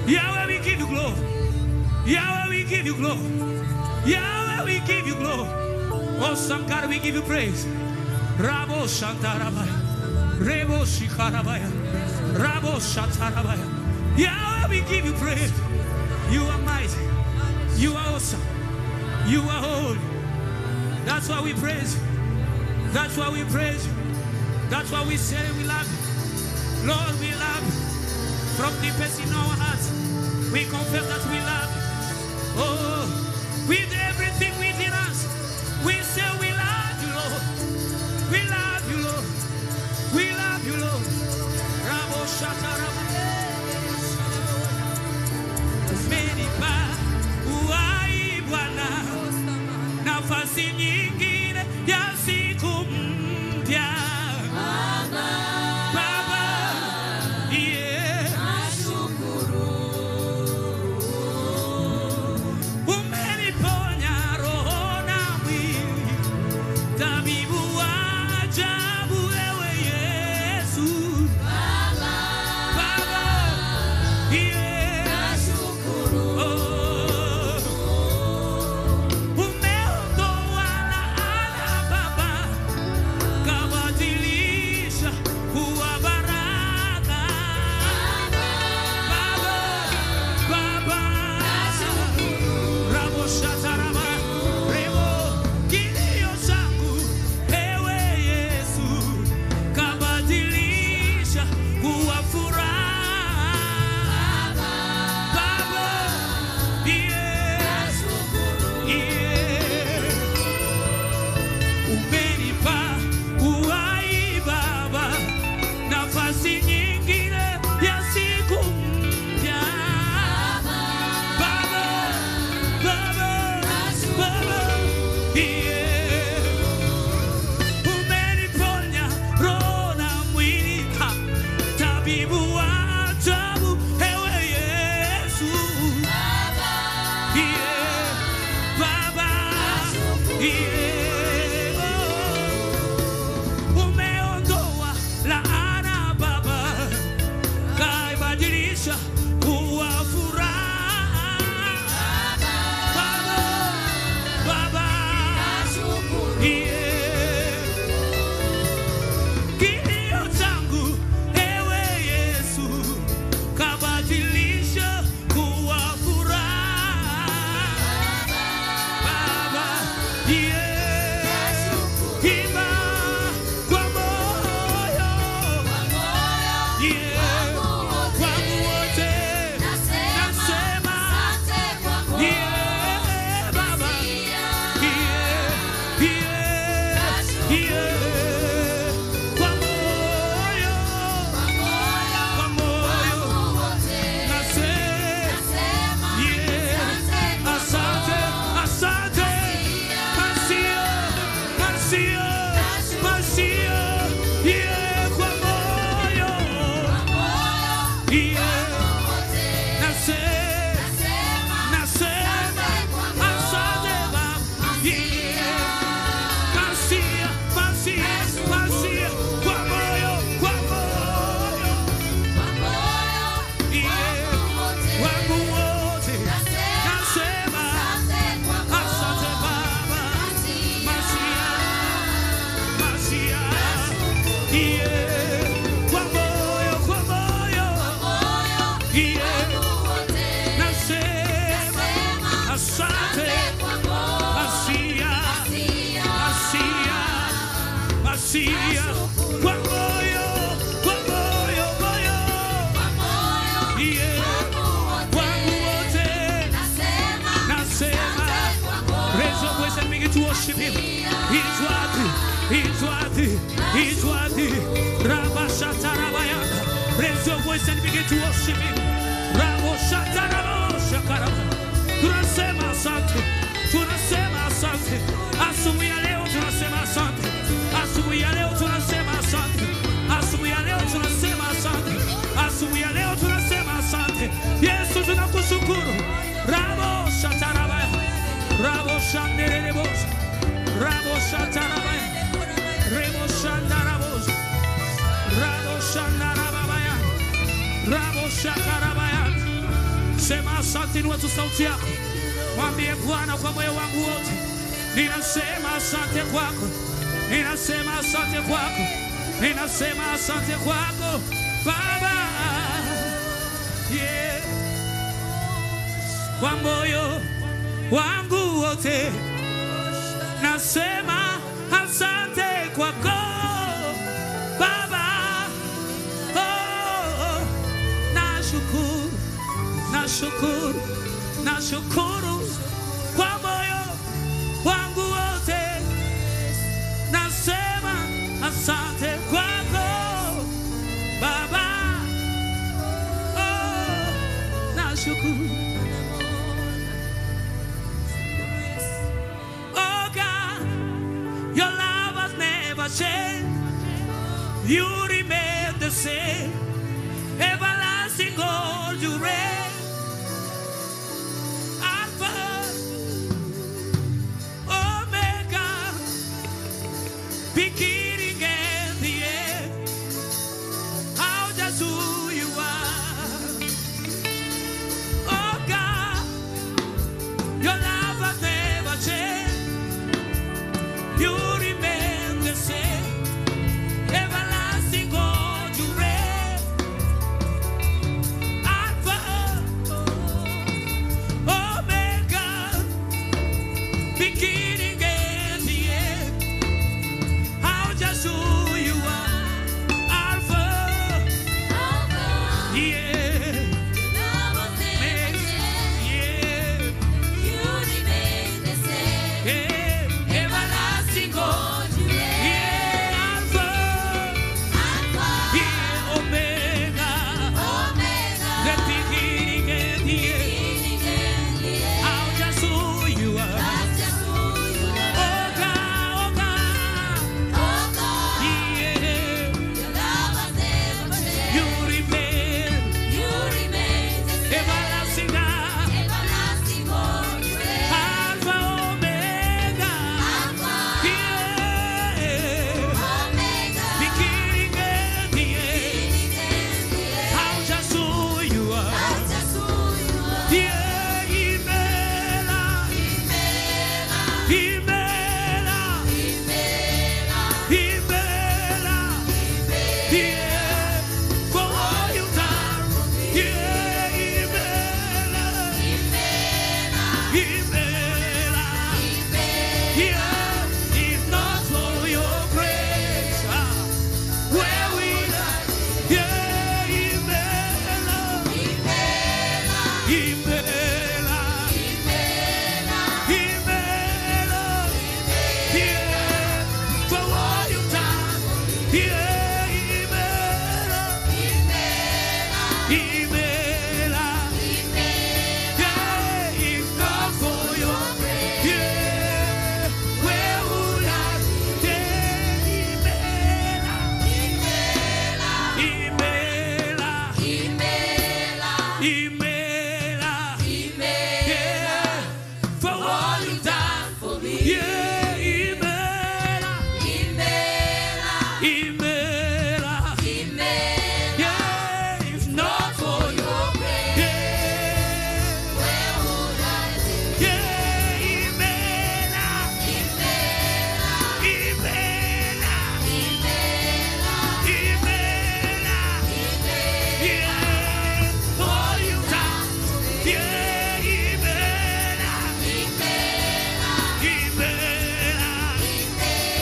Yahweh, we give you glory. Yahweh, we give you glory. Yahweh, we give you glory. Awesome God, we give you praise. Rabo Shantarabaya. Rebo Shikarabaya. Rabo Shatarabaya. Yahweh, we give you praise. You are mighty. You are awesome. You are holy. That's why we praise you. That's why we praise you. That's why we say we love you. Lord, we love you. From deepest in our hearts, we confess that we love you. Oh, with everything within us, we say we love you, Lord. We love you, Lord. We love you, Lord. Rabo Shataraba. Umenipa uhai Bwana, nafasi nyingine ya siku mpya. He's worthy. Rabashatarabaya. Raise your voice and begin to worship him. Raboshataraboshakaraba. Tunasema asante. Tunasema asante. Asubuhi ya leo tunasema asante. Asubuhi ya leo tunasema asante. Asubuhi ya leo tunasema asante. Asubuhi ya leo tunasema asante. Yesu tunakushukuru. Raboshatarabaya. Raboshanderelebos. Raboshatarabaya. Reboshandarabos. shakarabaya. Sema asante ni watu sauti yako. Mwambie Bwana kwa moyo wangu wote. Ninasema asante kwako. Ninasema asante kwako. Ninasema asante kwako Baba. Yeah. Kwa moyo wangu wote nasema asante kwako Baba. Oh, nashukuru, nashukuru, nashukuru kwa moyo wangu wote nasema asante kwako Baba. Oh, nashukuru. Oh God, your love has never changed. You remain the same. Everlasting God, you reign. Alpha, Omega, beginning and the end. How just who you are. Oh God, your love has never changed. You remain the same. Everlasting God, you reign. Alpha, Omega, beginning and the end. How just who you are. Alpha, yeah, yeah, yeah. Everlasting God, yeah, Alpha, yeah, Omega, the beginning and the end. How just who you are. Oh God, yeah, you remain everlasting God. Alpha, Omega, yeah, beginning and the end. How just who you are. Yeah, Imela, Imela, Imela, yeah, for all you've done. Yeah, Imela, Imela, yeah, if not for your grace, where will I? Yeah, Imela, Imela, Imela, yeah, for all you've done. Yeah, Imela, Imela, yeah, if not for your grace, yeah, where would I be? Imela, Imela, Imela, yeah, for all you've done for me. Yeah, Imela, Imela, yeah, if not for your grace, yeah, where would I be? Yeah, Imela, Imela, Imela, yeah, for all you've done. Yeah, Imela, Imela,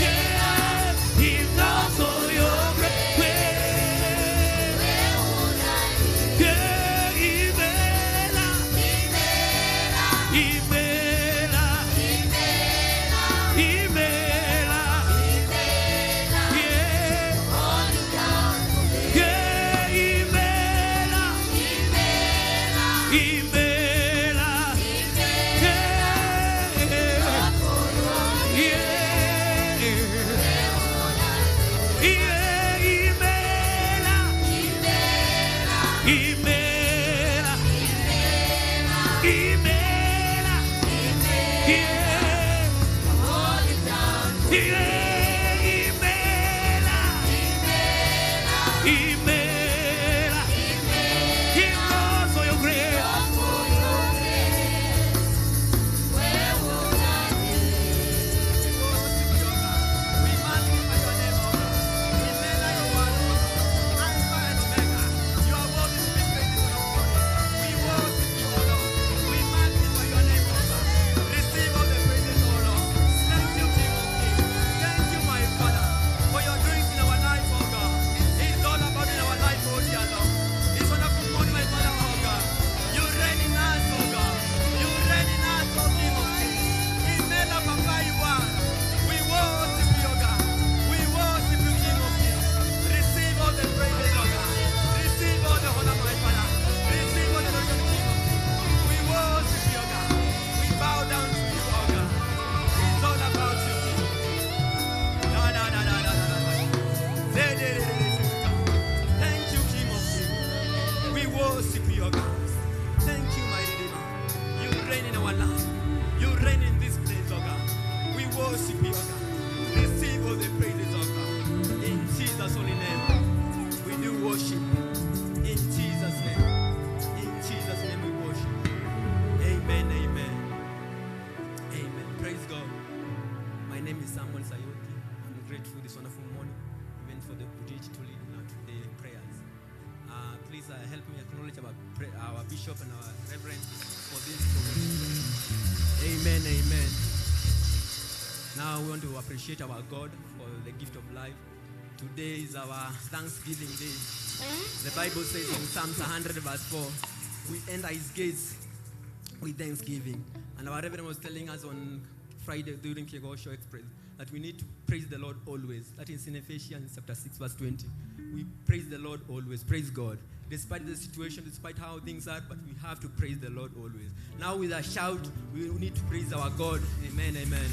yeah, if not for your grace, where would I be? Yeah, Imela, Imela, Imela, yeah, all you done for me. Yeah, Imela, Imela, yeah. help me acknowledge our bishop and our reverend for this program. Amen, amen. Now we want to appreciate our God for the gift of life. Today is our Thanksgiving day. The Bible says in Psalms 100 verse 4, we enter his gates with thanksgiving. And our reverend was telling us on Friday during Kegosho Express that we need to praise the Lord always. That is in Ephesians chapter 6 verse 20. We praise the Lord always. Praise God. Despite the situation, despite how things are, but we have to praise the Lord always. Now with a shout, we need to praise our God. Amen, amen.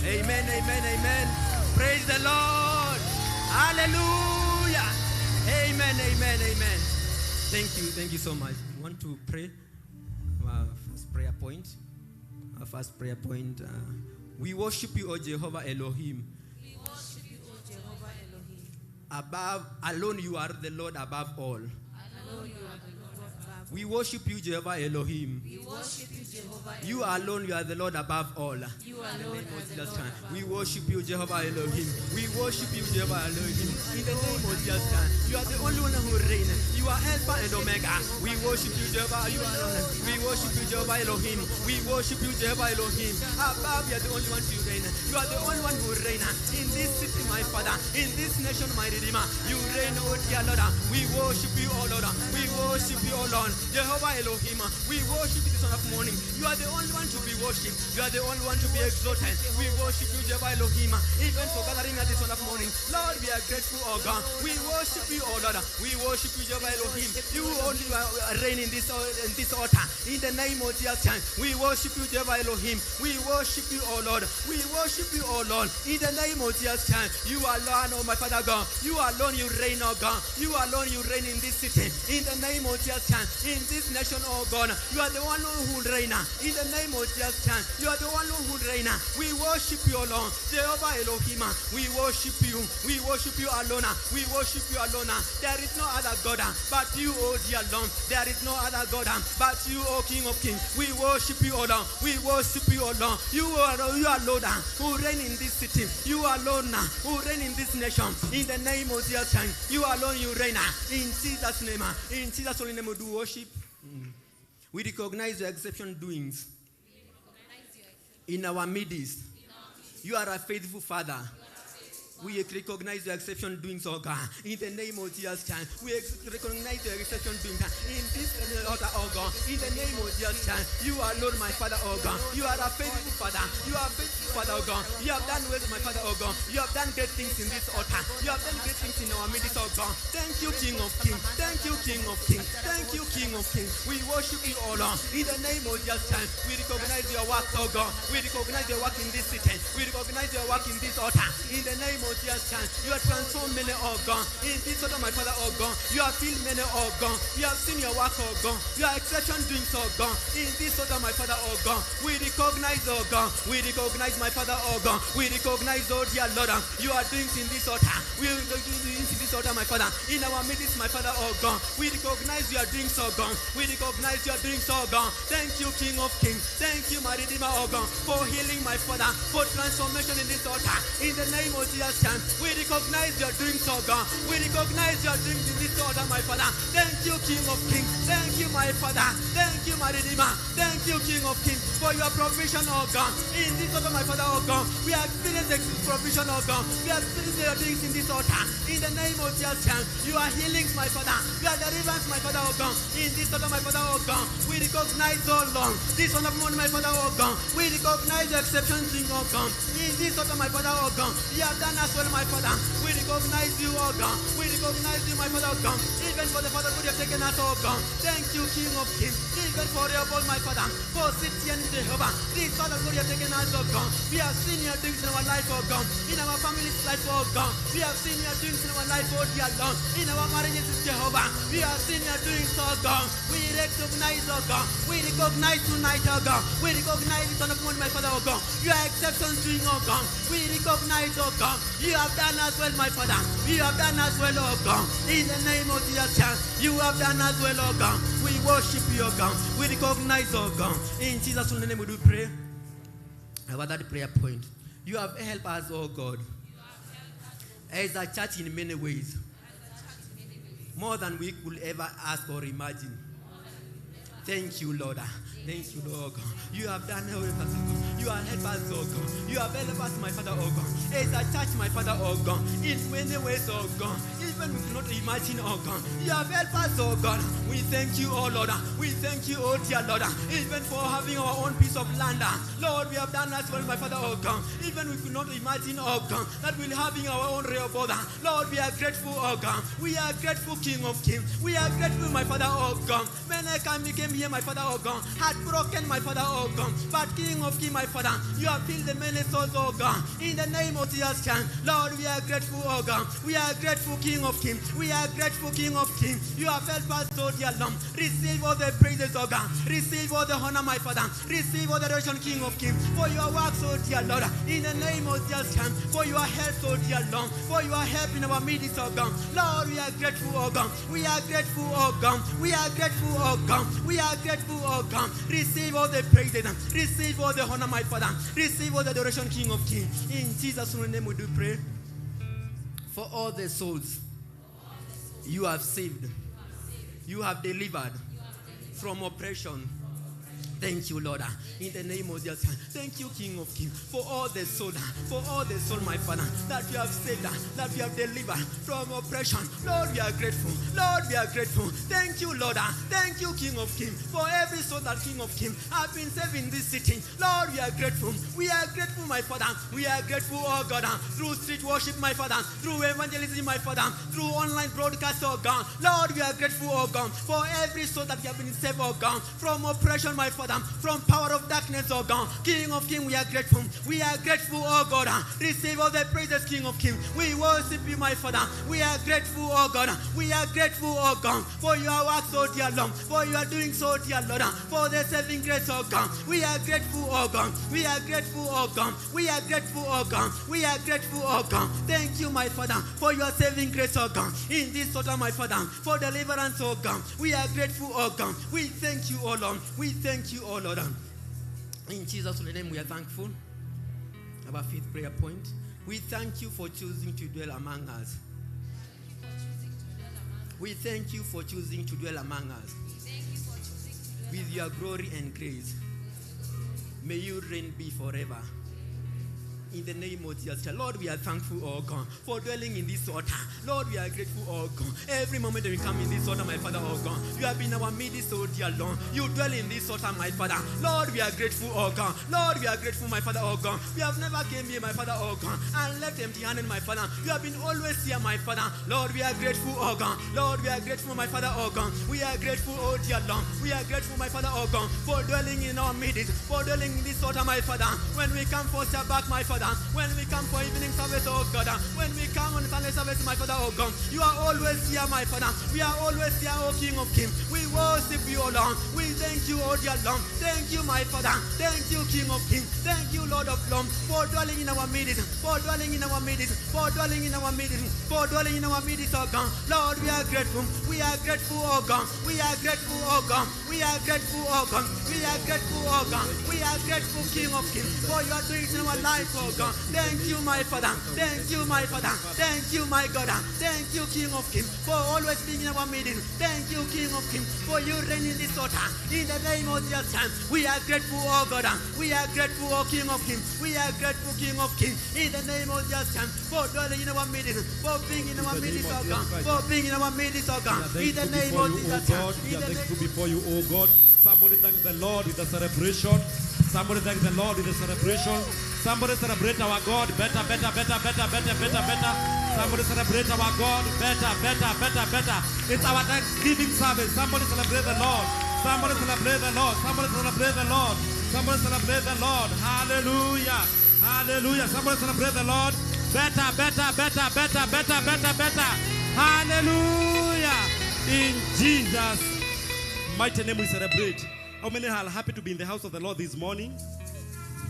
Amen, amen, amen. Praise the Lord. Hallelujah. Amen, amen, amen. Thank you so much. We want to pray. Our first prayer point. We worship you, O Jehovah Elohim. We worship you, O Jehovah Elohim. Above, alone you are the Lord above all. Alone you are the Lord above. We worship you, Jehovah Elohim. We worship you, Jehovah Elohim. You alone, you are the Lord above all. You alone are the Lord above. We worship you, Jehovah Elohim. We worship you, Jehovah Elohim. In the name of Jesus, you are the only one who reigns. You are Alpha and Omega. We worship you, Jehovah. You alone. We worship you, Jehovah Elohim. We worship you, Jehovah Elohim. Above, you are the only one to reign. You are the only one who reigns in this city, my Father. In this nation, my Redeemer. You reign, O dear Lord. We worship you, O Lord. We worship you, O Lord. Jehovah Elohim. We worship you this one of morning. You are the only one to be worshipped. You are the only one to be exalted. We worship you, Jehovah Elohim. Even for gathering at this one of morning. Lord, we are grateful, O God. We worship you, O Lord. We worship you, Jehovah Elohim. You only reign in this altar. In the name of Jesus, we worship you, Jehovah Elohim. We worship you, O Lord. We worship you, O Lord. In the name of Jesus, you alone, O my Father God. You alone, you reign, O God. You alone, you reign in this city. In the name of Jesus, in this nation, O God. You are the one who reign. In the name of Jesus, you are the one who reign. We worship you, O Lord. Jehovah Elohim. We worship you. We worship you alone. We worship you alone. There is no other God but you, O dear Lord. There is no other God but you, O King of Kings. We worship you, O Lord. We worship you, O Lord. You are Lord who reign in this city. You are Lord who reign in this nation. In the name of Jesus, you alone you reign. In Jesus' name, in Jesus' holy name, we do worship. We recognize your exceptional doings in our midst. You are a faithful Father. We recognize your exceptional doings, oh God. In the name of Jesus, we recognize your exceptional doings in this altar, oh God. In the name of Jesus, you are Lord, my Father, oh God. You are a faithful Father. You are a faithful Father, oh God. You have done well, my Father, oh God. You have done great things in this altar. You have done great things in our midst, oh God. Thank you, King of Kings. Thank you, King of Kings. Thank you, King of Kings. We worship you, oh Lord. In the name of Jesus, we recognize your work, oh God. We recognize your work in this city. We recognize your work in this altar. In the name of Jesus, you have transformed many, oh God. In this altar, my Father, oh God. You have filled many, oh God. You have seen your work, oh God. Your exception doings, oh God. In this altar, my Father, oh God. We recognize, oh God. We recognize, my Father, oh God. We recognize, oh dear Lord. You are doing in this altar. We are doing in this altar, my Father. In our midst, my Father, oh God. We recognize you are doing so, God. We recognize you are doing so, God. Thank you, King of Kings. Thank you, my Redeemer, oh God, for healing, my Father, for transformation in this altar. In the name of Jesus, we recognize you are doing so, God. We recognize you are doing in this altar, my Father. Thank you, King of Kings. Thank you, my Father. Thank you, my Redeemer. Thank you, King of Kings, for your provision, oh God. In this altar, my Father, oh God, we have experienced the provision, oh God. We have experienced your things in this altar. In the name of Jesus, you are healing, my Father. You are deliverance, my Father, oh God. In this altar, my Father, oh God, we recognize, oh Lord, this one of morning, my Father, oh God. We recognize the exception thing, oh God. In this altar, my Father, oh God, you have done as well, my Father. We recognize you, oh God. We recognize you, my Father, oh God. Even for the Father, you have taken us, oh God. Thank you, King of Kings. Even for your bold, my Father, for City and Jehovah. This Father, you have taken us, oh God. We have seen your things in our life, oh God. In our family's life, oh God. We have seen your things in our life, oh dear Lord. In our marriages, Jehovah. We have seen your doings, oh God. We recognize, oh God. We recognize tonight, oh God. We recognize the Son of God, my Father, oh God. You are exceptions doing, oh God. We recognize, oh God. You have done as well, my Father. You have done as well, oh God. In the name of Jesus, you have done as well, oh God. We worship you, oh God. We recognize, oh God. In Jesus' name we do pray. About that prayer point. You have helped us, oh God, as a church in many ways. more than we could ever ask or imagine. Thank you, Lord. Thank you, Lord God. You have done everything, God. You have helped us, oh God. You have helped us, my Father, oh God. As a church, my Father, oh God. In many ways, oh God. Even we cannot imagine, oh God. You have helped us, oh God. We thank you, oh Lord. We thank you, oh dear Lord. Even for having our own piece of land. Lord, we have done as well, my Father, oh God. Even we could not imagine, oh God, that we're having our own Rehoboth. Lord, we are grateful, oh God. We are grateful, King of Kings. We are grateful, my Father, oh God. When I came here, my Father, oh God, had broken, my Father, oh God. But King of Kings, my Father, you have filled the many souls, oh God. In the name of Jesus Christ, Lord, we are grateful, oh God. We are grateful, King of Kings. We are grateful, King of Kings. You have helped us, oh dear Lord. Receive all the praises, oh God. Receive all the honor, my Father. Receive all the adoration, King of Kings. For your works, oh dear Lord. In the name of Jesus Christ, for your help, oh dear Lord. For your help in our midst, oh God. Lord, we are grateful, oh God. We are grateful, oh God. We are grateful, oh God. We are grateful, oh God. Receive all the praises. Receive all the honor, my Father. Receive all the adoration, King of Kings. In Jesus' name we do pray. For all the souls you have saved, you have delivered from oppression. Thank you, Lord. In the name of Jesus. Thank you, King of Kings, for all the soul, my Father, that you have saved, that you have delivered from oppression. Lord, we are grateful. Lord, we are grateful. Thank you, Lord. Thank you, King of Kings, for every soul that King of Kings have been saved in this city. Lord, we are grateful. We are grateful, my Father. We are grateful, oh God, through street worship, my Father, through evangelism, my Father, through online broadcast, oh God. Lord, we are grateful, oh God, for every soul that you have been saved, oh God, from oppression, my Father, from power of darkness, oh God. King of Kings, we are grateful. We are grateful, oh God. Receive all the praises, King of Kings. We worship you, my Father. We are grateful, oh God. We are grateful, oh God, for your works, oh dear Lord. For you are doing so, dear Lord. For the saving grace, oh God. We are grateful, oh God. We are grateful, oh God. We are grateful, oh God. We are grateful, oh God. Thank you, my Father, for your saving grace, oh God. In this order, my Father, for deliverance, oh God. We are grateful, oh God. We thank you, oh Lord. We thank you, oh Lord. In Jesus' name we are thankful. Our fifth prayer point. We thank you for choosing to dwell among us. We thank you for choosing to dwell among us. With your glory and grace. May you reign be forever. In the name of Jesus, Lord, we are thankful, oh God, for dwelling in this altar. Lord, we are grateful, oh God. Every moment that we come in this altar, my Father, oh God, you have been our midst, oh dear Lord. You dwell in this altar, my Father. Lord, we are grateful, oh God. Lord, we are grateful, my Father, oh God. We have never came here, my Father, oh God, and left empty-handed, my Father. You have been always here, my Father. Lord, we are grateful, oh God. Lord, we are grateful, my Father, oh God. We are grateful, oh dear Lord. We are grateful, my Father, oh God, for dwelling in our midst, for dwelling in this altar, my Father. When we come for Shabbat, my Father, when we come for evening service, oh God, when we come on Sunday service, my Father, oh God, you are always here, my Father. We are always here, oh King of Kings. We worship you, oh Lord. We thank you, oh dear Lord. Thank you, my Father. Thank you, King of Kings. Thank you, Lord of Lords, for dwelling in our midst, for dwelling in our midst, for dwelling in our midst, for dwelling in our midst, oh God. Lord, we are grateful. We are grateful, oh God. We are grateful, oh God. We are grateful, oh God. We are grateful, oh God. We are grateful, King of Kings, for you are doing in our life, oh God. Thank you, my Father. Thank you, my Father. Thank you, my God. Thank you, King of Kings, for always being in our meeting. Thank you, King of Kings, for you reigning this altar. In the name of Jesus, we are grateful, oh God. We are grateful, oh King of Kings. We are grateful, King of Kings. In the name of Jesus, for dwelling in our meeting, for being in our meeting, oh God. For being in our meeting, oh God. In the name of Jesus, we are thankful before you, oh God. Somebody thank the Lord with a celebration. Somebody thank the Lord with a celebration. Somebody celebrate our God better, better, better, better, better, better, better. Somebody celebrate our God better, better, better, better. It's our Thanksgiving service. Somebody celebrate the Lord. Somebody celebrate the Lord. Somebody celebrate the Lord. Somebody celebrate the Lord. Hallelujah. Hallelujah. Somebody celebrate the Lord. Better, better, better, better, better, better, better. Hallelujah. In Jesus' mighty name we celebrate. How many are happy to be in the house of the Lord this morning?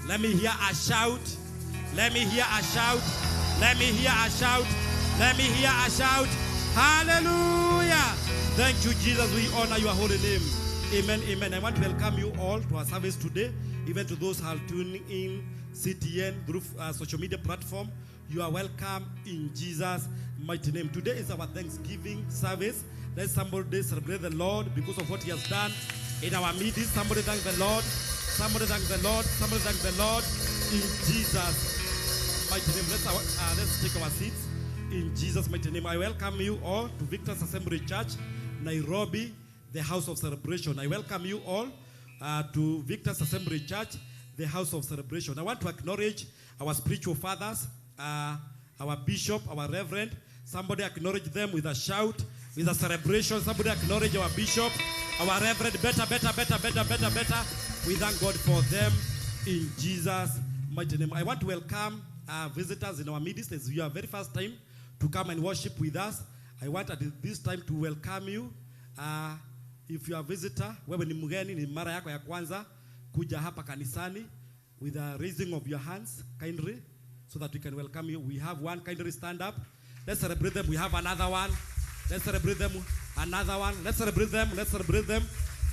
Let me hear a shout. Let me hear a shout. Let me hear a shout. Let me hear a shout. Hallelujah. Thank you, Jesus. We honor your holy name. Amen, amen. I want to welcome you all to our service today, even to those who are tuning in CTN through social media platform. You are welcome in Jesus' mighty name. Today is our Thanksgiving service, Let somebody celebrate the Lord because of what he has done in our midst. Somebody thank the Lord. Somebody thank the Lord. Somebody thank the Lord. In Jesus' mighty name. Let's take our seats. In Jesus' mighty name. I welcome you all to Victor's Assembly Church, Nairobi, the house of celebration. I welcome you all to Victor's Assembly Church, the house of celebration. I want to acknowledge our spiritual fathers, our bishop, our reverend. Somebody acknowledge them with a shout, with a celebration. Somebody acknowledge our bishop, our reverend. Better. We thank God for them in Jesus' mighty name. I want to welcome visitors in our midst. As your very first time to come and worship with us, I want at this time to welcome you. If you are a visitor, wewe ni mgeni, ni mara yako ya kwanza kuja hapa kanisani, with a raising of your hands kindly, so that we can welcome you. We have one, kindly stand up. Let's celebrate them. We have another one. Let's celebrate them. Another one. Let's celebrate them.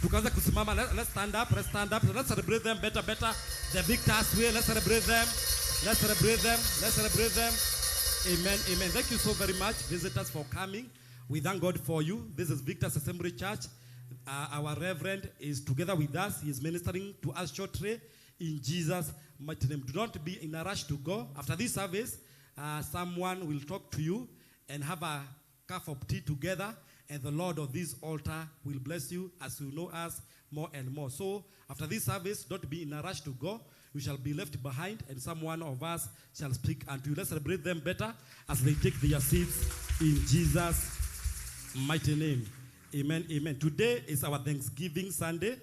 Tukaanza kusimama. Let's stand up. Let's celebrate them. Better. The victors way. Let's celebrate them. Amen. Thank you so very much, visitors, for coming. We thank God for you. This is Victor's Assembly Church. Our reverend is together with us. He is ministering to us shortly in Jesus' mighty name. Do not be in a rush to go. After this service, someone will talk to you and have a cup of tea together, and the Lord of this altar will bless you as you know us more and more. So after this service, don't be in a rush to go. You shall be left behind, and someone of us shall speak unto you. Let's celebrate them better as they take their seats in Jesus' mighty name. Amen. Today is our Thanksgiving Sunday.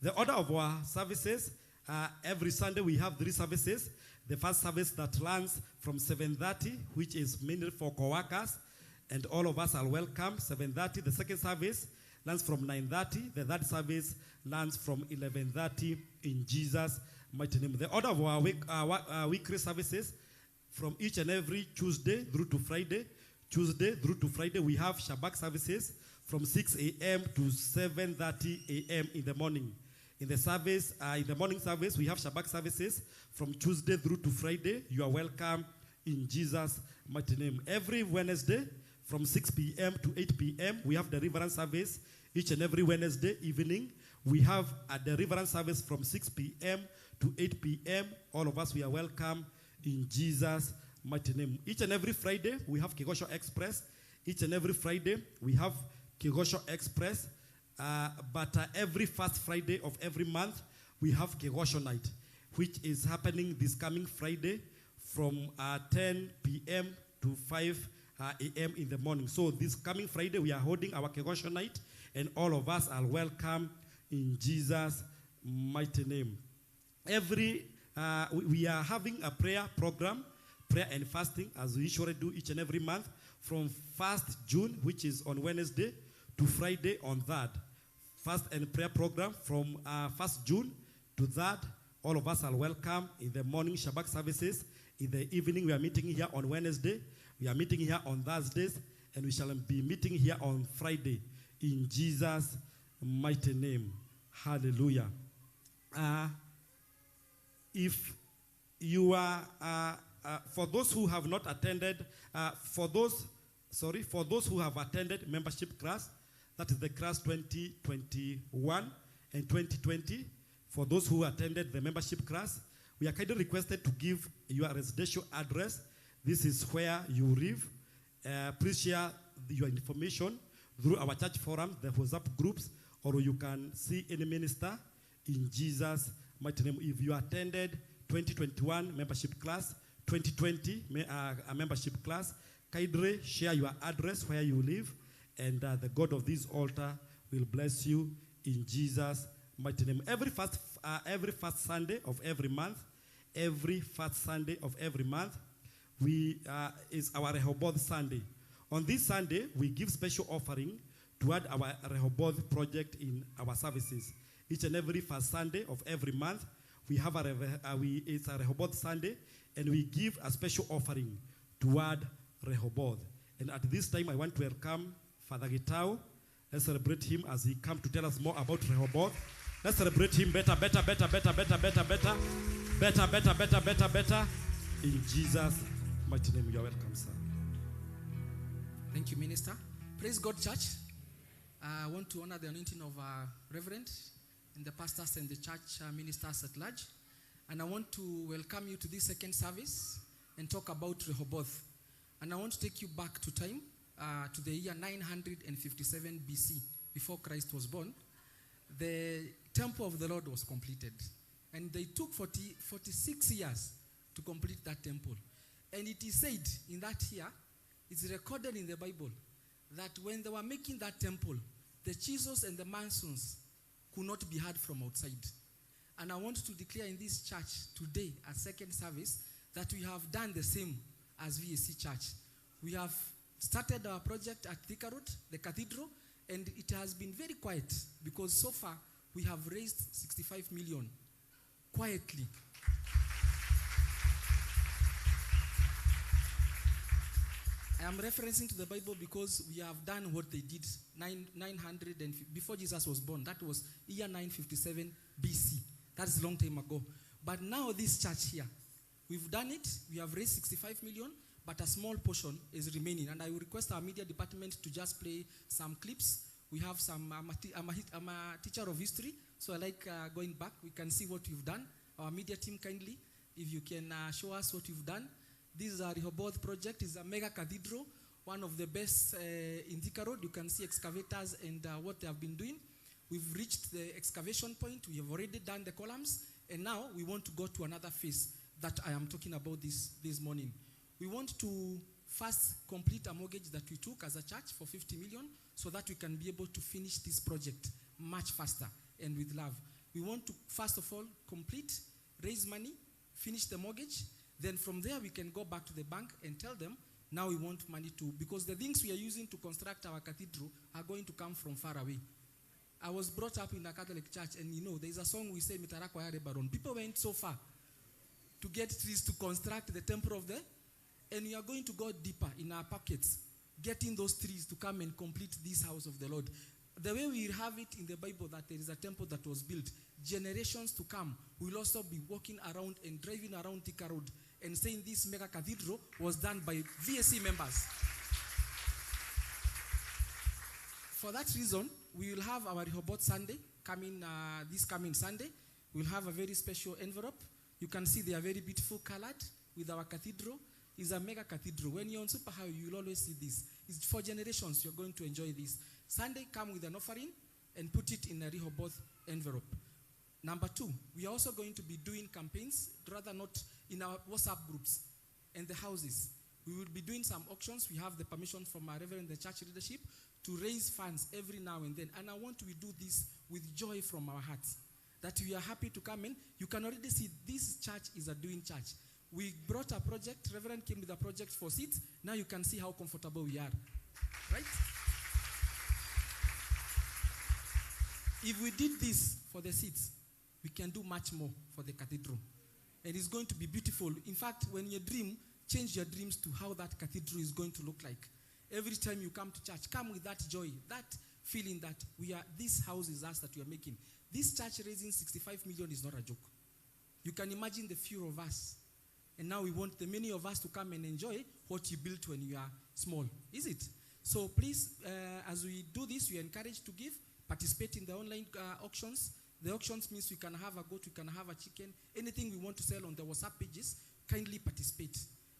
The order of our services, every Sunday we have 3 services. The first service that runs from 7:30, which is mainly for co-workers, and all of us are welcome, 7:30. The second service runs from 9:30. The third service runs from 11:30 in Jesus' mighty name. The order of our weekly services, from each and every Tuesday through to Friday, we have Shabbat services from 6 a.m. to 7:30 a.m. in the morning. In the morning service, we have Shabbat services from Tuesday through to Friday. You are welcome in Jesus' mighty name. Every Wednesday, from 6 p.m. to 8 p.m., we have the deliverance service. Each and every Wednesday evening, we have a deliverance service from 6 p.m. to 8 p.m. All of us, we are welcome in Jesus' mighty name. Each and every Friday, we have Kegosho Express. But every first Friday of every month, we have Kegosho Night, which is happening this coming Friday from 10 p.m. to 5 a.m. in the morning. So this coming Friday, we are holding our Kegosho Night, and all of us are welcome in Jesus' mighty name. We are having a prayer program, prayer and fasting, as we usually do each and every month, from 1st June, which is on Wednesday, to Friday on 3rd. Fast and prayer program from 1st June to 3rd. All of us are welcome in the morning Shabbat services. In the evening, we are meeting here on Wednesday. We are meeting here on Thursdays. And we shall be meeting here on Friday. In Jesus' mighty name. Hallelujah. If you are, for those who have not attended, for those who have attended membership class, that is the class 2021 and 2020. For those who attended the membership class, we are kindly requested to give your residential address. This is where you live. Please share your information through our church forum, the WhatsApp groups, or you can see any minister in Jesus' mighty name. If you attended 2021 membership class, 2020 a membership class, kindly share your address where you live, and the God of this altar will bless you in Jesus' mighty name. Every first Sunday of every month, is our Rehoboth Sunday. On this Sunday, we give special offering to add our Rehoboth project in our services. Each and every first Sunday of every month, we have it's a Rehoboth Sunday, and we give a special offering to add Rehoboth. And at this time, I want to welcome Father Gitao. Let's celebrate him as he comes to tell us more about Rehoboth. Let's celebrate him better. In Jesus' mighty name, you are welcome, sir. Thank you, Minister. Praise God, church. I want to honor the anointing of our Reverend and the pastors and the church ministers at large. And I want to welcome you to this second service and talk about Rehoboth. And I want to take you back to time, to the year 957 BC, before Christ was born. The temple of the Lord was completed. And they took 46 years to complete that temple. And it is said in that year, it's recorded in the Bible, that when they were making that temple, the chisels and the masons could not be heard from outside. And I want to declare in this church today, at second service, that we have done the same as VAC Church. We have started our project at Thika Road, the cathedral, and it has been very quiet because so far we have raised 65 million quietly. I am referencing to the Bible because we have done what they did 900 and before Jesus was born. That was year 957 BC. That's a long time ago. But now this church here, we've done it. We have raised 65 million, but a small portion is remaining. And I will request our media department to just play some clips. We have some, I'm a teacher of history, so I like going back. We can see what you've done. Our media team, kindly, if you can show us what you've done. This is our Rehoboth project. It's a mega cathedral, one of the best in Thika Road. You can see excavators and what they have been doing. We've reached the excavation point. We have already done the columns. And now we want to go to another phase that I am talking about this morning. We want to first complete a mortgage that we took as a church for 50 million so that we can be able to finish this project much faster and with love. We want to, first of all, complete, raise money, finish the mortgage. Then from there, we can go back to the bank and tell them, now we want money too. Because the things we are using to construct our cathedral are going to come from far away. I was brought up in a Catholic church, and you know, there's a song we say, Mitarakwa Yare Baron. People went so far to get trees to construct the temple of the, and we are going to go deeper in our pockets, getting those trees to come and complete this house of the Lord. The way we have it in the Bible that there is a temple that was built, generations to come will also be walking around and driving around Thika Road and saying this mega cathedral was done by VAC members. For that reason, we will have our Rehoboth Sunday coming this coming Sunday. We'll have a very special envelope. You can see they are very beautiful colored with our cathedral. It's a mega cathedral. When you're on Super Highway, you will always see this. It's for generations. You're going to enjoy this. Sunday, come with an offering and put it in a Rehoboth envelope. Number two, we are also going to be doing campaigns, rather not in our WhatsApp groups and the houses. We will be doing some auctions. We have the permission from our Reverend the church leadership to raise funds every now and then. And I want we do this with joy from our hearts, that we are happy to come in. You can already see this church is a doing church. We brought a project. Reverend came with a project for seats. Now you can see how comfortable we are, right? If we did this for the seats, we can do much more for the cathedral. And it's going to be beautiful. In fact, when you dream, change your dreams to how that cathedral is going to look like. Every time you come to church, come with that joy, that feeling that this house is us that we are making. This church raising 65 million is not a joke. You can imagine the few of us. And now we want the many of us to come and enjoy what you built when you are small. Is it? So please, as we do this, we are encouraged to give, participate in the online auctions. The auctions means we can have a goat, we can have a chicken, anything we want to sell on the WhatsApp pages, kindly participate.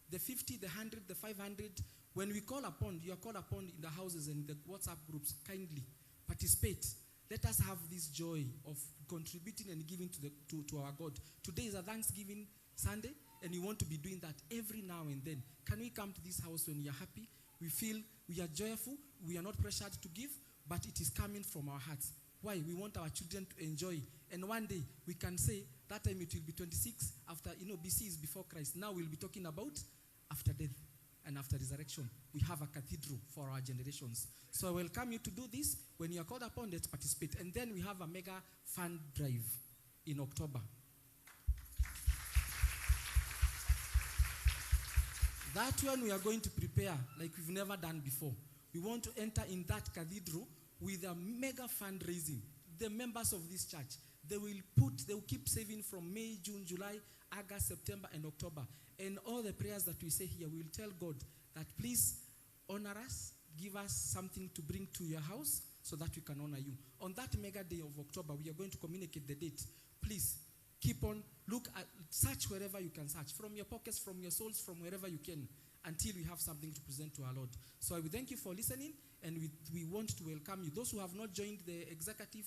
The 50, the 100, the 500, when we call upon, you are called upon in the houses and the WhatsApp groups, kindly participate. Let us have this joy of contributing and giving to our God. Today is a Thanksgiving Sunday, and we want to be doing that every now and then. Can we come to this house when we are happy? We feel we are joyful, we are not pressured to give, but it is coming from our hearts. Why? We want our children to enjoy. And one day, we can say, that time it will be 26, after, BC is before Christ. Now we'll be talking about after death and after resurrection. We have a cathedral for our generations. So I welcome you to do this. When you are called upon, let's participate. And then we have a mega fund drive in October. That one we are going to prepare like we've never done before. We want to enter in that cathedral with a mega fundraising. The members of this church, they will keep saving from May, June, July, August, September, and October. And all the prayers that we say here, we will tell God that please honor us, give us something to bring to your house so that we can honor you. On that mega day of October, we are going to communicate the date. Please keep on, search wherever you can search, from your pockets, from your souls, from wherever you can, until we have something to present to our Lord. So I will thank you for listening, and we want to welcome you. Those who have not joined the executive,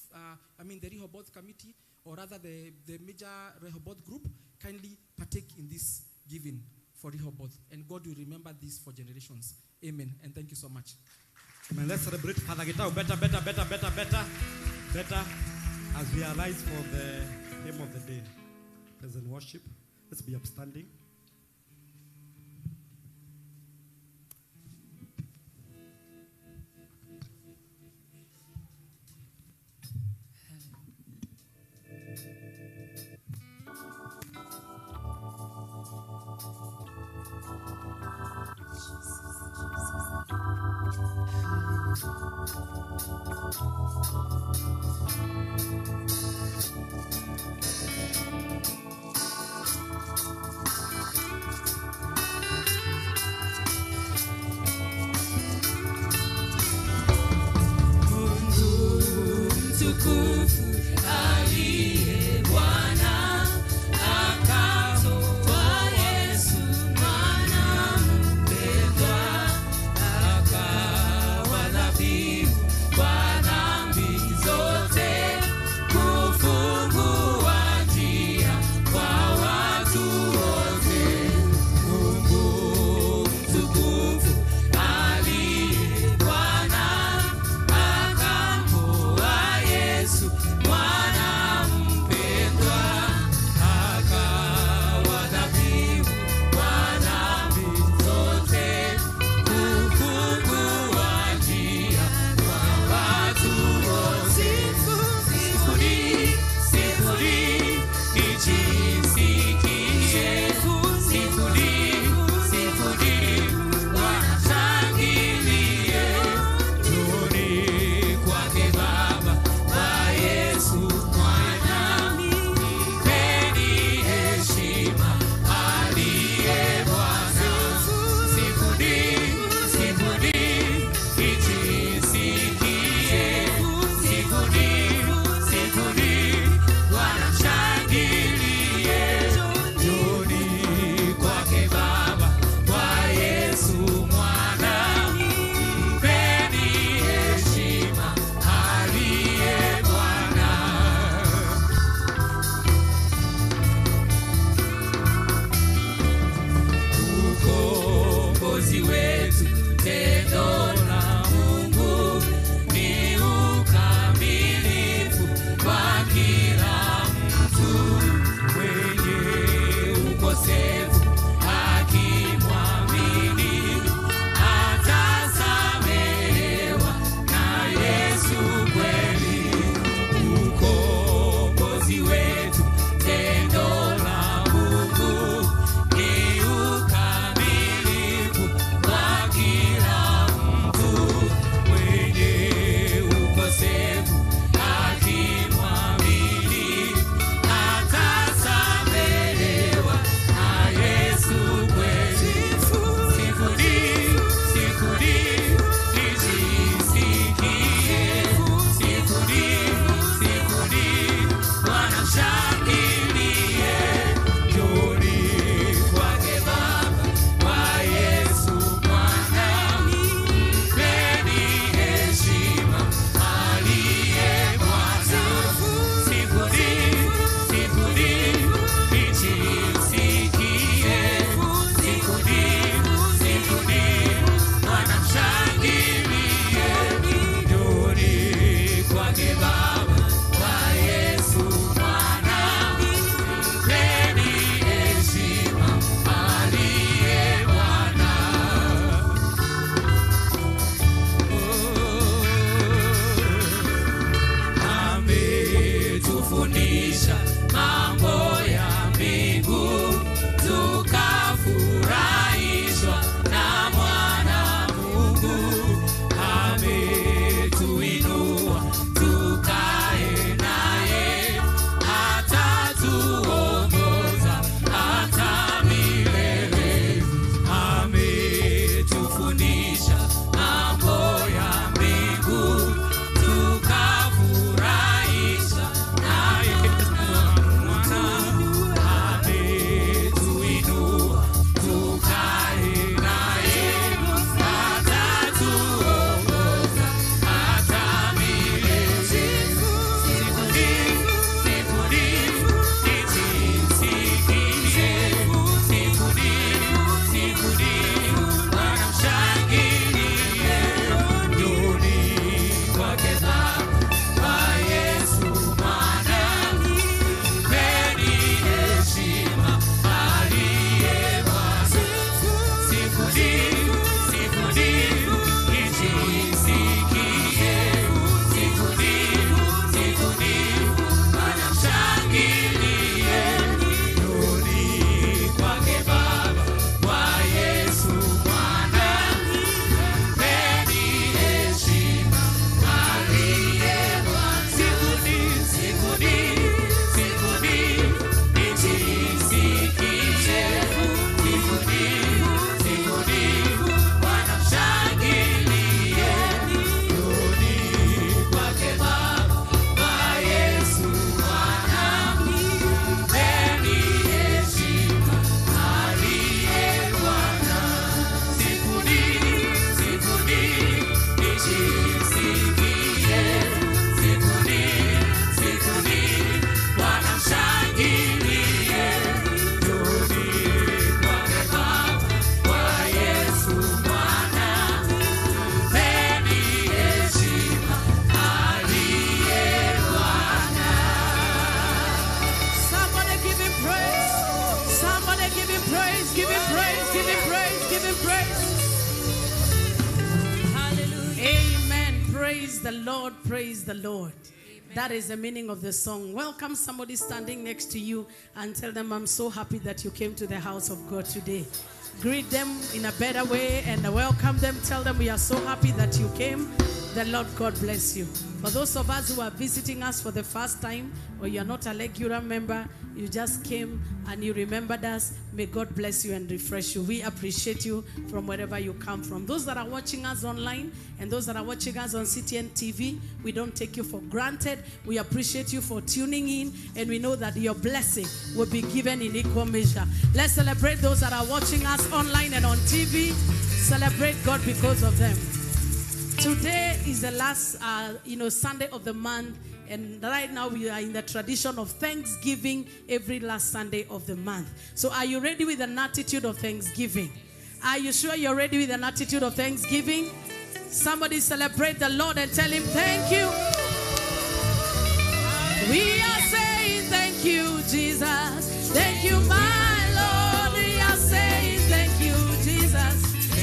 the Rehoboth committee, or rather the major Rehoboth group, kindly partake in this giving for Rehoboth, and God will remember this for generations. Amen, and thank you so much. Amen. Let's celebrate Father Gitao better, as we arise for the theme of the day, praise and worship. Let's be upstanding. Praise the Lord, praise the Lord. That is the meaning of the song. Welcome somebody standing next to you and tell them, I'm so happy that you came to the house of God today. Greet them in a better way and welcome them. Tell them we are so happy that you came. The Lord God bless you. For those of us who are visiting us for the first time, or you are not a regular member, you just came and you remembered us, may God bless you and refresh you. We appreciate you from wherever you come from. Those that are watching us online and those that are watching us on CTN TV, we don't take you for granted. We appreciate you for tuning in, and we know that your blessing will be given in equal measure. Let's celebrate those that are watching us online and on TV. Celebrate God because of them. Today is the last Sunday of the month, and right now we are in the tradition of Thanksgiving every last Sunday of the month. So are you ready with an attitude of thanksgiving? Are you sure you're ready with an attitude of thanksgiving? Somebody celebrate the Lord and tell him thank you. We are saying thank you, Jesus. Thank you, my Lord. We are saying thank you, Jesus.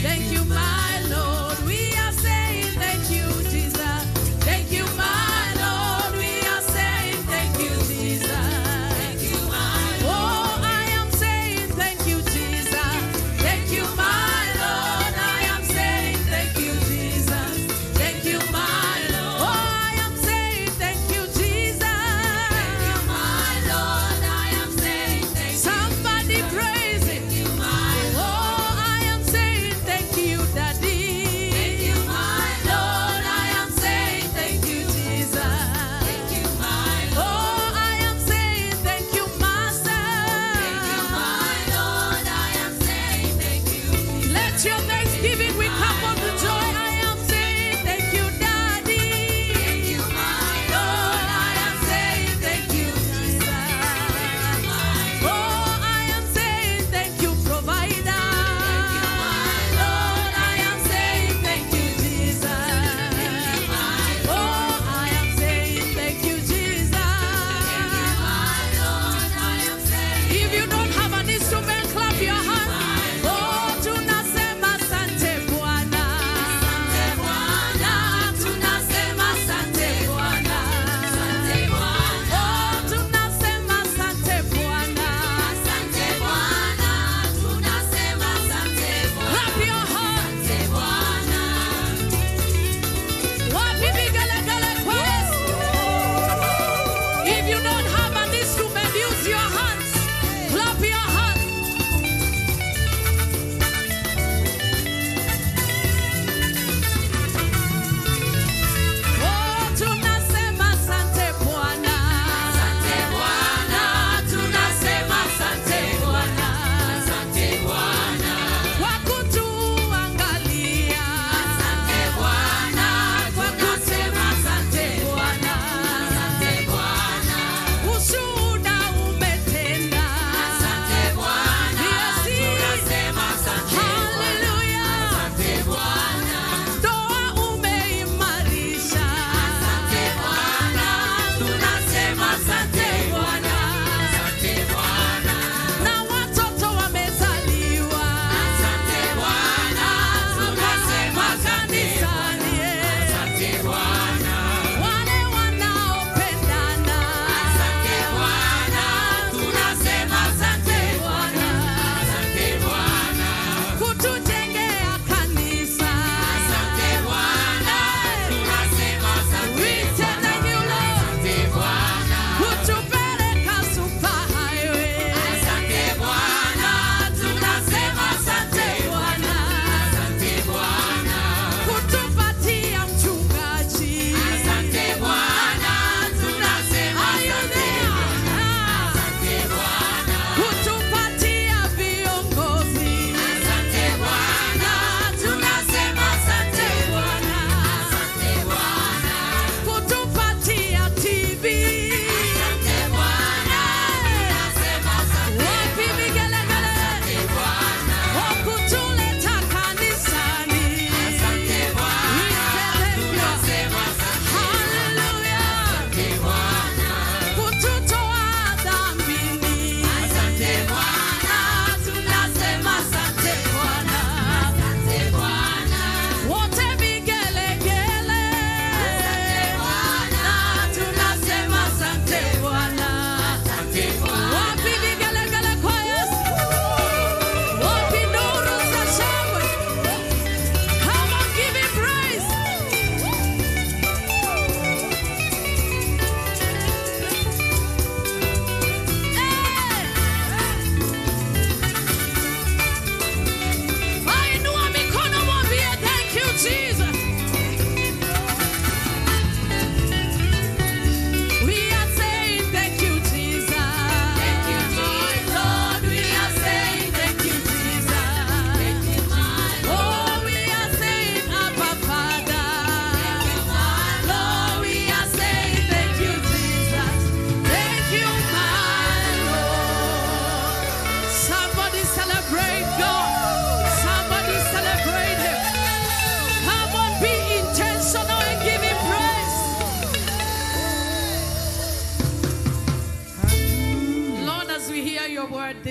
Thank you, my Lord. We are saying thank you, Jesus. Thank you, my Lord. We are saying thank you, Jesus. Thank you, my Lord. Oh, I am saying thank you, Jesus. Thank you, my Lord. I am saying thank you, Jesus. Thank you, my Lord. Oh, I am saying thank you, Jesus. Thank you, my Lord. I am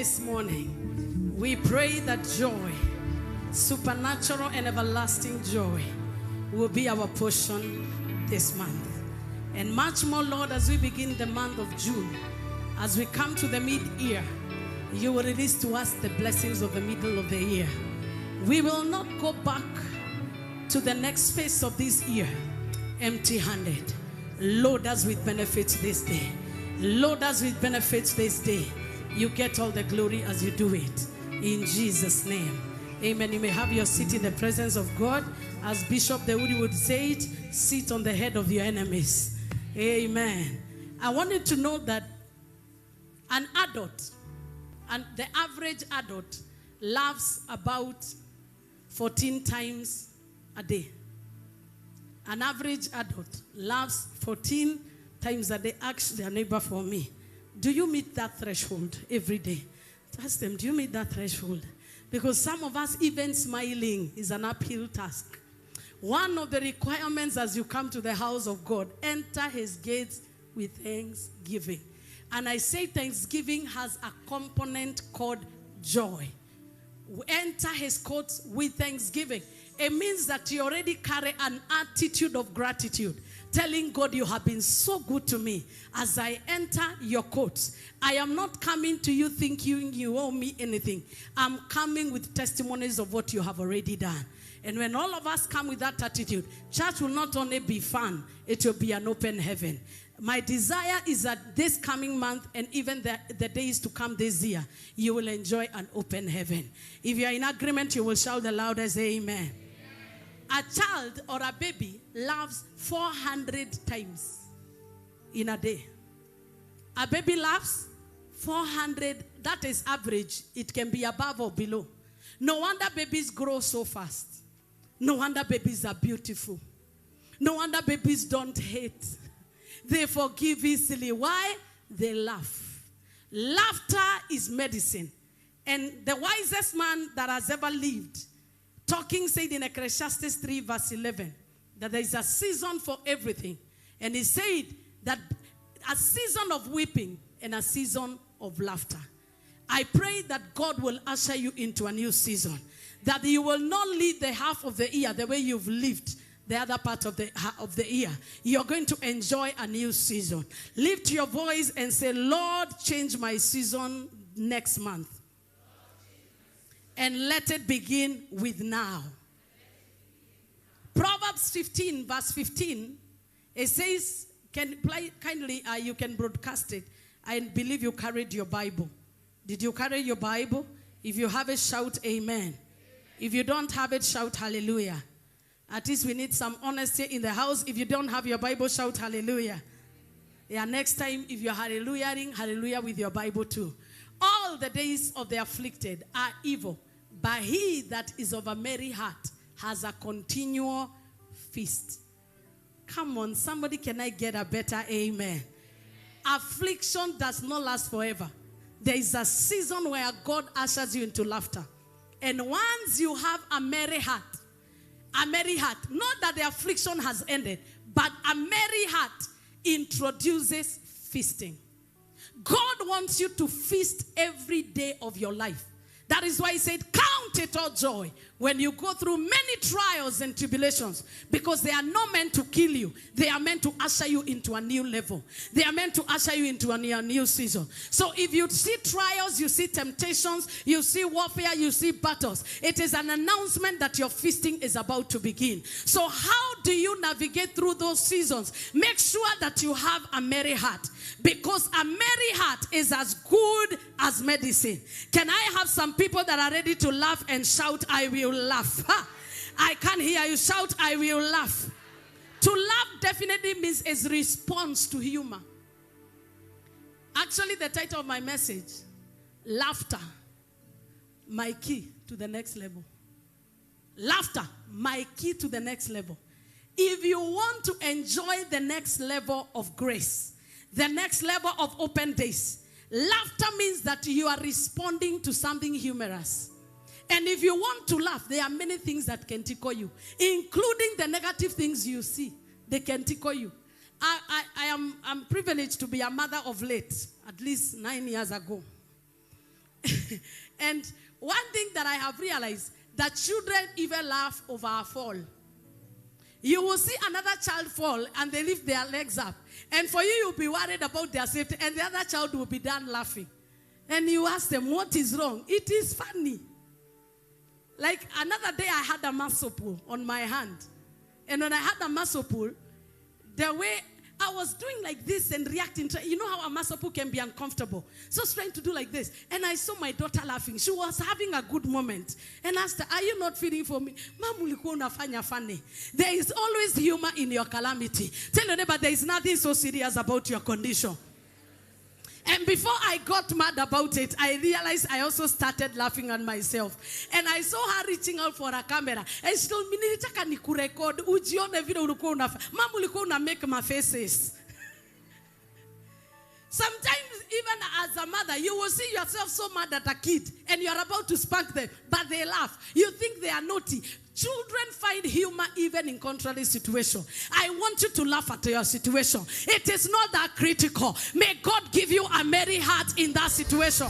this morning, we pray that joy, supernatural and everlasting joy, will be our portion this month. And much more, Lord, as we begin the month of June, as we come to the mid-year, you will release to us the blessings of the middle of the year. We will not go back to the next phase of this year empty-handed. Load us with benefits this day. Load us with benefits this day. You get all the glory as you do it. In Jesus' name. Amen. You may have your seat in the presence of God. As Bishop Dawoodi would say it, sit on the head of your enemies. Amen. I want you to know that an adult, and the average adult, laughs about 14 times a day. An average adult laughs 14 times a day. Ask their neighbor for me. Do you meet that threshold every day? Ask them, do you meet that threshold? Because some of us, even smiling is an uphill task. One of the requirements as you come to the house of God, enter his gates with thanksgiving. And I say thanksgiving has a component called joy. Enter his courts with thanksgiving. It means that you already carry an attitude of gratitude, telling God, you have been so good to me. As I enter your courts, I am not coming to you thinking you owe me anything. I'm coming with testimonies of what you have already done. And when all of us come with that attitude, church will not only be fun, it will be an open heaven. My desire is that this coming month and even the days to come this year, you will enjoy an open heaven. If you are in agreement, you will shout the loudest amen. A child or a baby laughs 400 times in a day. A baby laughs 400, that is average. It can be above or below. No wonder babies grow so fast. No wonder babies are beautiful. No wonder babies don't hate. They forgive easily. Why? They laugh. Laughter is medicine. And the wisest man that has ever lived, talking, said in Ecclesiastes 3 verse 11, that there is a season for everything. And he said that a season of weeping and a season of laughter. I pray that God will usher you into a new season. That you will not live the half of the year the way you've lived the other part of the year. You're going to enjoy a new season. Lift your voice and say, Lord, change my season next month. And let it begin with now. Proverbs 15 verse 15, it says, kindly you can broadcast it. I believe you carried your Bible. Did you carry your Bible? If you have it, shout amen. If you don't have it, shout hallelujah. At least we need some honesty in the house. If you don't have your Bible, shout hallelujah. Yeah, next time, if you're hallelujahing, hallelujah with your Bible too. All the days of the afflicted are evil, but he that is of a merry heart has a continual feast. Come on, somebody, can I get a better amen? Affliction does not last forever. There is a season where God ushers you into laughter. And once you have a merry heart, not that the affliction has ended, but a merry heart introduces feasting. God wants you to feast every day of your life. That is why he said, count it all joy when you go through many trials and tribulations, because they are not meant to kill you. They are meant to usher you into a new level. They are meant to usher you into a new season. So if you see trials, you see temptations, you see warfare, you see battles, it is an announcement that your feasting is about to begin. So how do you navigate through those seasons? Make sure that you have a merry heart, because a merry heart is as good as medicine. Can I have some people that are ready to laugh and shout, I will laugh? Ha! I can't hear you. Shout, I will laugh. To laugh definitely means a response to humor. Actually, the title of my message, Laughter, my key to the next level. Laughter, my key to the next level. If you want to enjoy the next level of grace, the next level of open days, laughter means that you are responding to something humorous. And if you want to laugh, there are many things that can tickle you, including the negative things you see. They can tickle you. I'm privileged to be a mother of late, at least 9 years ago. And one thing that I have realized, that children even laugh over a fall. You will see another child fall and they lift their legs up. And for you, you'll be worried about their safety. And the other child will be done laughing. And you ask them, what is wrong? It is funny. Like another day I had a muscle pull on my hand. And when I had a muscle pull, the way I was doing like this and reacting to, you know how a muscle pull can be uncomfortable. So I was trying to do like this. And I saw my daughter laughing. She was having a good moment. And I asked her, are you not feeling for me? Mom, ulikuwa unafanya funny. There is always humor in your calamity. Tell your neighbor, there is nothing so serious about your condition. And before I got mad about it, I realized I also started laughing at myself. And I saw her reaching out for a camera. And she told me, nilitaka nikurecord, ujione vile ulikuwa unafanya. Mama ulikuwa una make my faces. Sometimes, even as a mother, you will see yourself so mad at a kid. And you are about to spank them, but they laugh. You think they are naughty. Children find humor even in contrary situations. I want you to laugh at your situation. It is not that critical. May God give you a merry heart in that situation.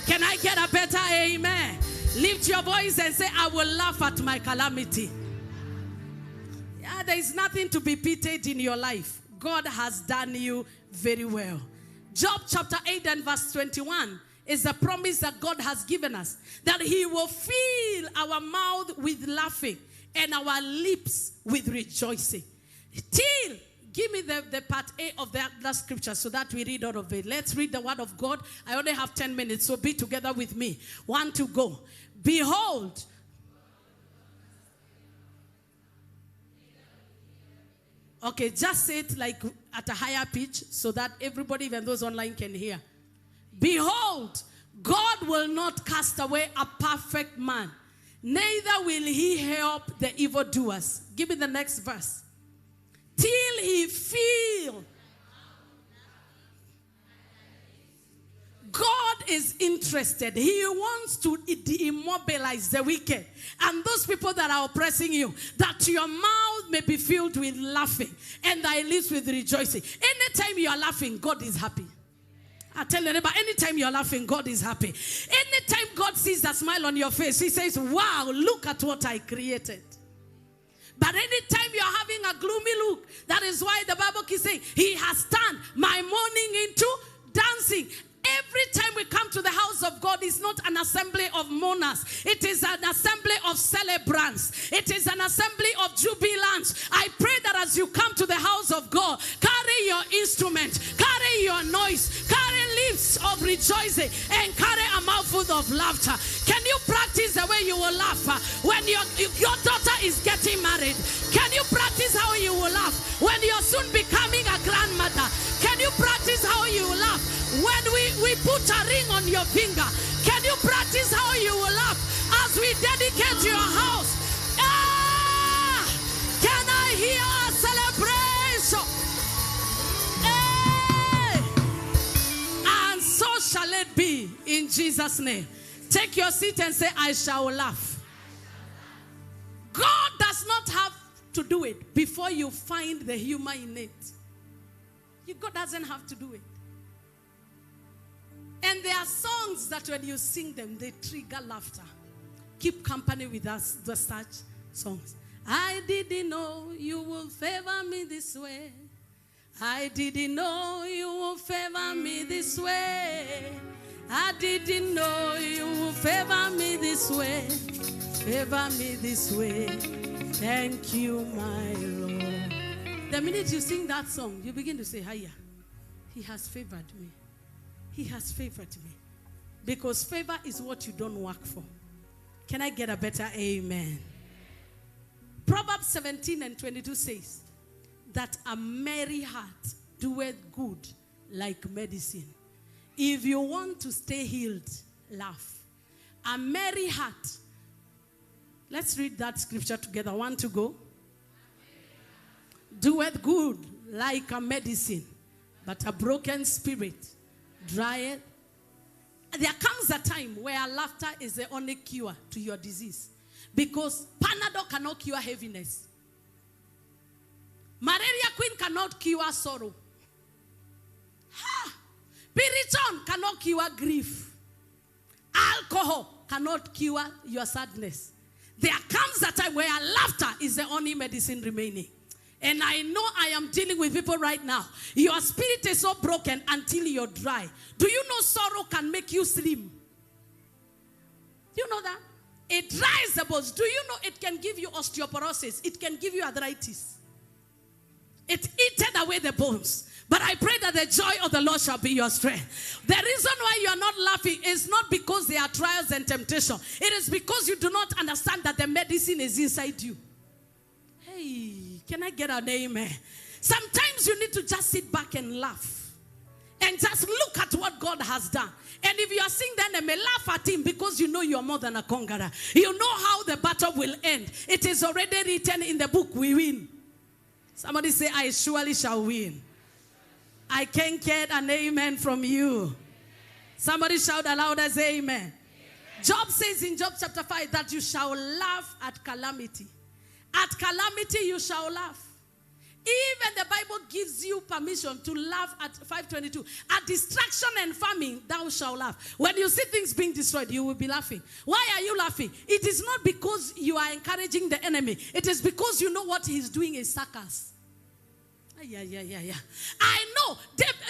Can I get a better amen? Lift your voice and say, I will laugh at my calamity. Yeah, there is nothing to be pitied in your life. God has done you very well. Job chapter 8 and verse 21 is the promise that God has given us, that he will fill our mouth with laughing and our lips with rejoicing. Till, give me the part A of that scripture so that we read out of it. Let's read the word of God. I only have 10 minutes, so be together with me. 1 to go. Behold. Okay, just say it like at a higher pitch so that everybody, even those online, can hear. Behold, God will not cast away a perfect man, neither will he help the evildoers. Give me the next verse. Till he feel. God is interested. He wants to immobilize the wicked and those people that are oppressing you, that your mouth may be filled with laughing and thy lips with rejoicing. Anytime you are laughing, God is happy. I tell you, neighbor, anytime you're laughing, God is happy. Anytime God sees that smile on your face, he says, wow, look at what I created. But anytime you're having a gloomy look, that is why the Bible keeps saying, he has turned my mourning into dancing. Every time we come to the house of God, it's not an assembly of mourners. It is an assembly of celebrants. It is an assembly of jubilants. I pray that as you come to the house of God, carry your instrument, carry your noise, carry lips of rejoicing, and carry a mouthful of laughter. Can you practice the way you will laugh when your daughter is getting married? Can you practice how you will laugh when you're soon becoming a grandmother? Can you practice how you will laugh when we put a ring on your finger? Can you practice how you will laugh as we dedicate your house? Ah! Can I hear a celebration? Hey! And so shall it be in Jesus' name. Take your seat and say, I shall laugh. God does not have to do it before you find the humor in it. God doesn't have to do it. And there are songs that when you sing them, they trigger laughter. Keep company with us, the such songs. I didn't know you will favor me this way. I didn't know you will favor me this way. I didn't know you will favor me this way. Favor me this way. Thank you, my Lord. The minute you sing that song, you begin to say, Hiya, he has favored me. He has favored me. Because favor is what you don't work for. Can I get a better amen? Proverbs 17 and 22 says that a merry heart doeth good like medicine. If you want to stay healed, laugh. A merry heart. Let's read that scripture together. 1 to go. Doeth good like a medicine, but a broken spirit drieth. There comes a time where laughter is the only cure to your disease. Because Panadol cannot cure heaviness. Malaria Queen cannot cure sorrow. Piriton cannot cure grief. Alcohol cannot cure your sadness. There comes a time where laughter is the only medicine remaining. And I know I am dealing with people right now. Your spirit is so broken until you're dry. Do you know sorrow can make you slim? Do you know that? It dries the bones. Do you know it can give you osteoporosis? It can give you arthritis. It eaten away the bones. But I pray that the joy of the Lord shall be your strength. The reason why you are not laughing is not because there are trials and temptation. It is because you do not understand that the medicine is inside you. Hey, can I get an amen? Sometimes you need to just sit back and laugh. And just look at what God has done. And if you are seeing the enemy, laugh at him because you know you are more than a conqueror. You know how the battle will end. It is already written in the book, we win. Somebody say, I surely shall win. I can't get an amen from you. Somebody shout aloud as amen. Job says in Job chapter 5 that you shall laugh at calamity. At calamity you shall laugh. Even the Bible gives you permission to laugh at 5:22. At destruction and famine, thou shalt laugh. When you see things being destroyed, you will be laughing. Why are you laughing? It is not because you are encouraging the enemy. It is because you know what he's doing is sarcasm. Yeah. I know.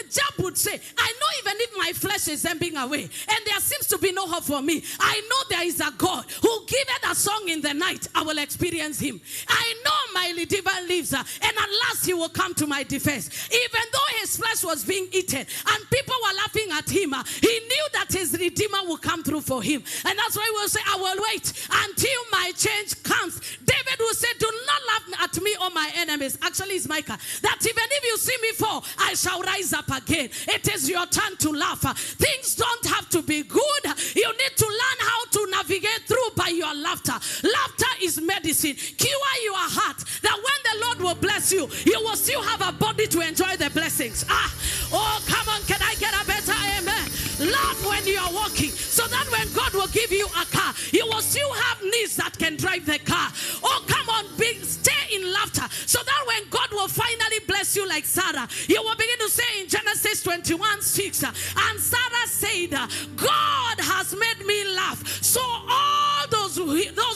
Job would say, I know even if my flesh is ebbing away and there seems to be no hope for me, I know there is a God who giveth a song in the night. I will experience him. I know my Redeemer lives and at last he will come to my defense. Even though his flesh was being eaten and people were laughing at him, he knew that his Redeemer will come through for him. And that's why we'll say, I will wait until my change comes. David will say, do not laugh at me or my enemies. Actually, it's Micah. That even if you see me fall, I shall rise up again. It is your turn to laugh. Things don't have to be good. You need to learn how to navigate through by your laughter. Laughter is medicine. Cure your heart. That when the Lord will bless you, you will still have a body to enjoy the blessings. Oh, come on. Can I get a better amen? Laugh when you are walking, so that when God will give you a car, you will still have knees that can drive the car. Oh, come on. Stay in laughter, so that when God will finally bless you like Sarah, you will begin to say in Genesis 21:6, and Sarah said, God has made me laugh, so all those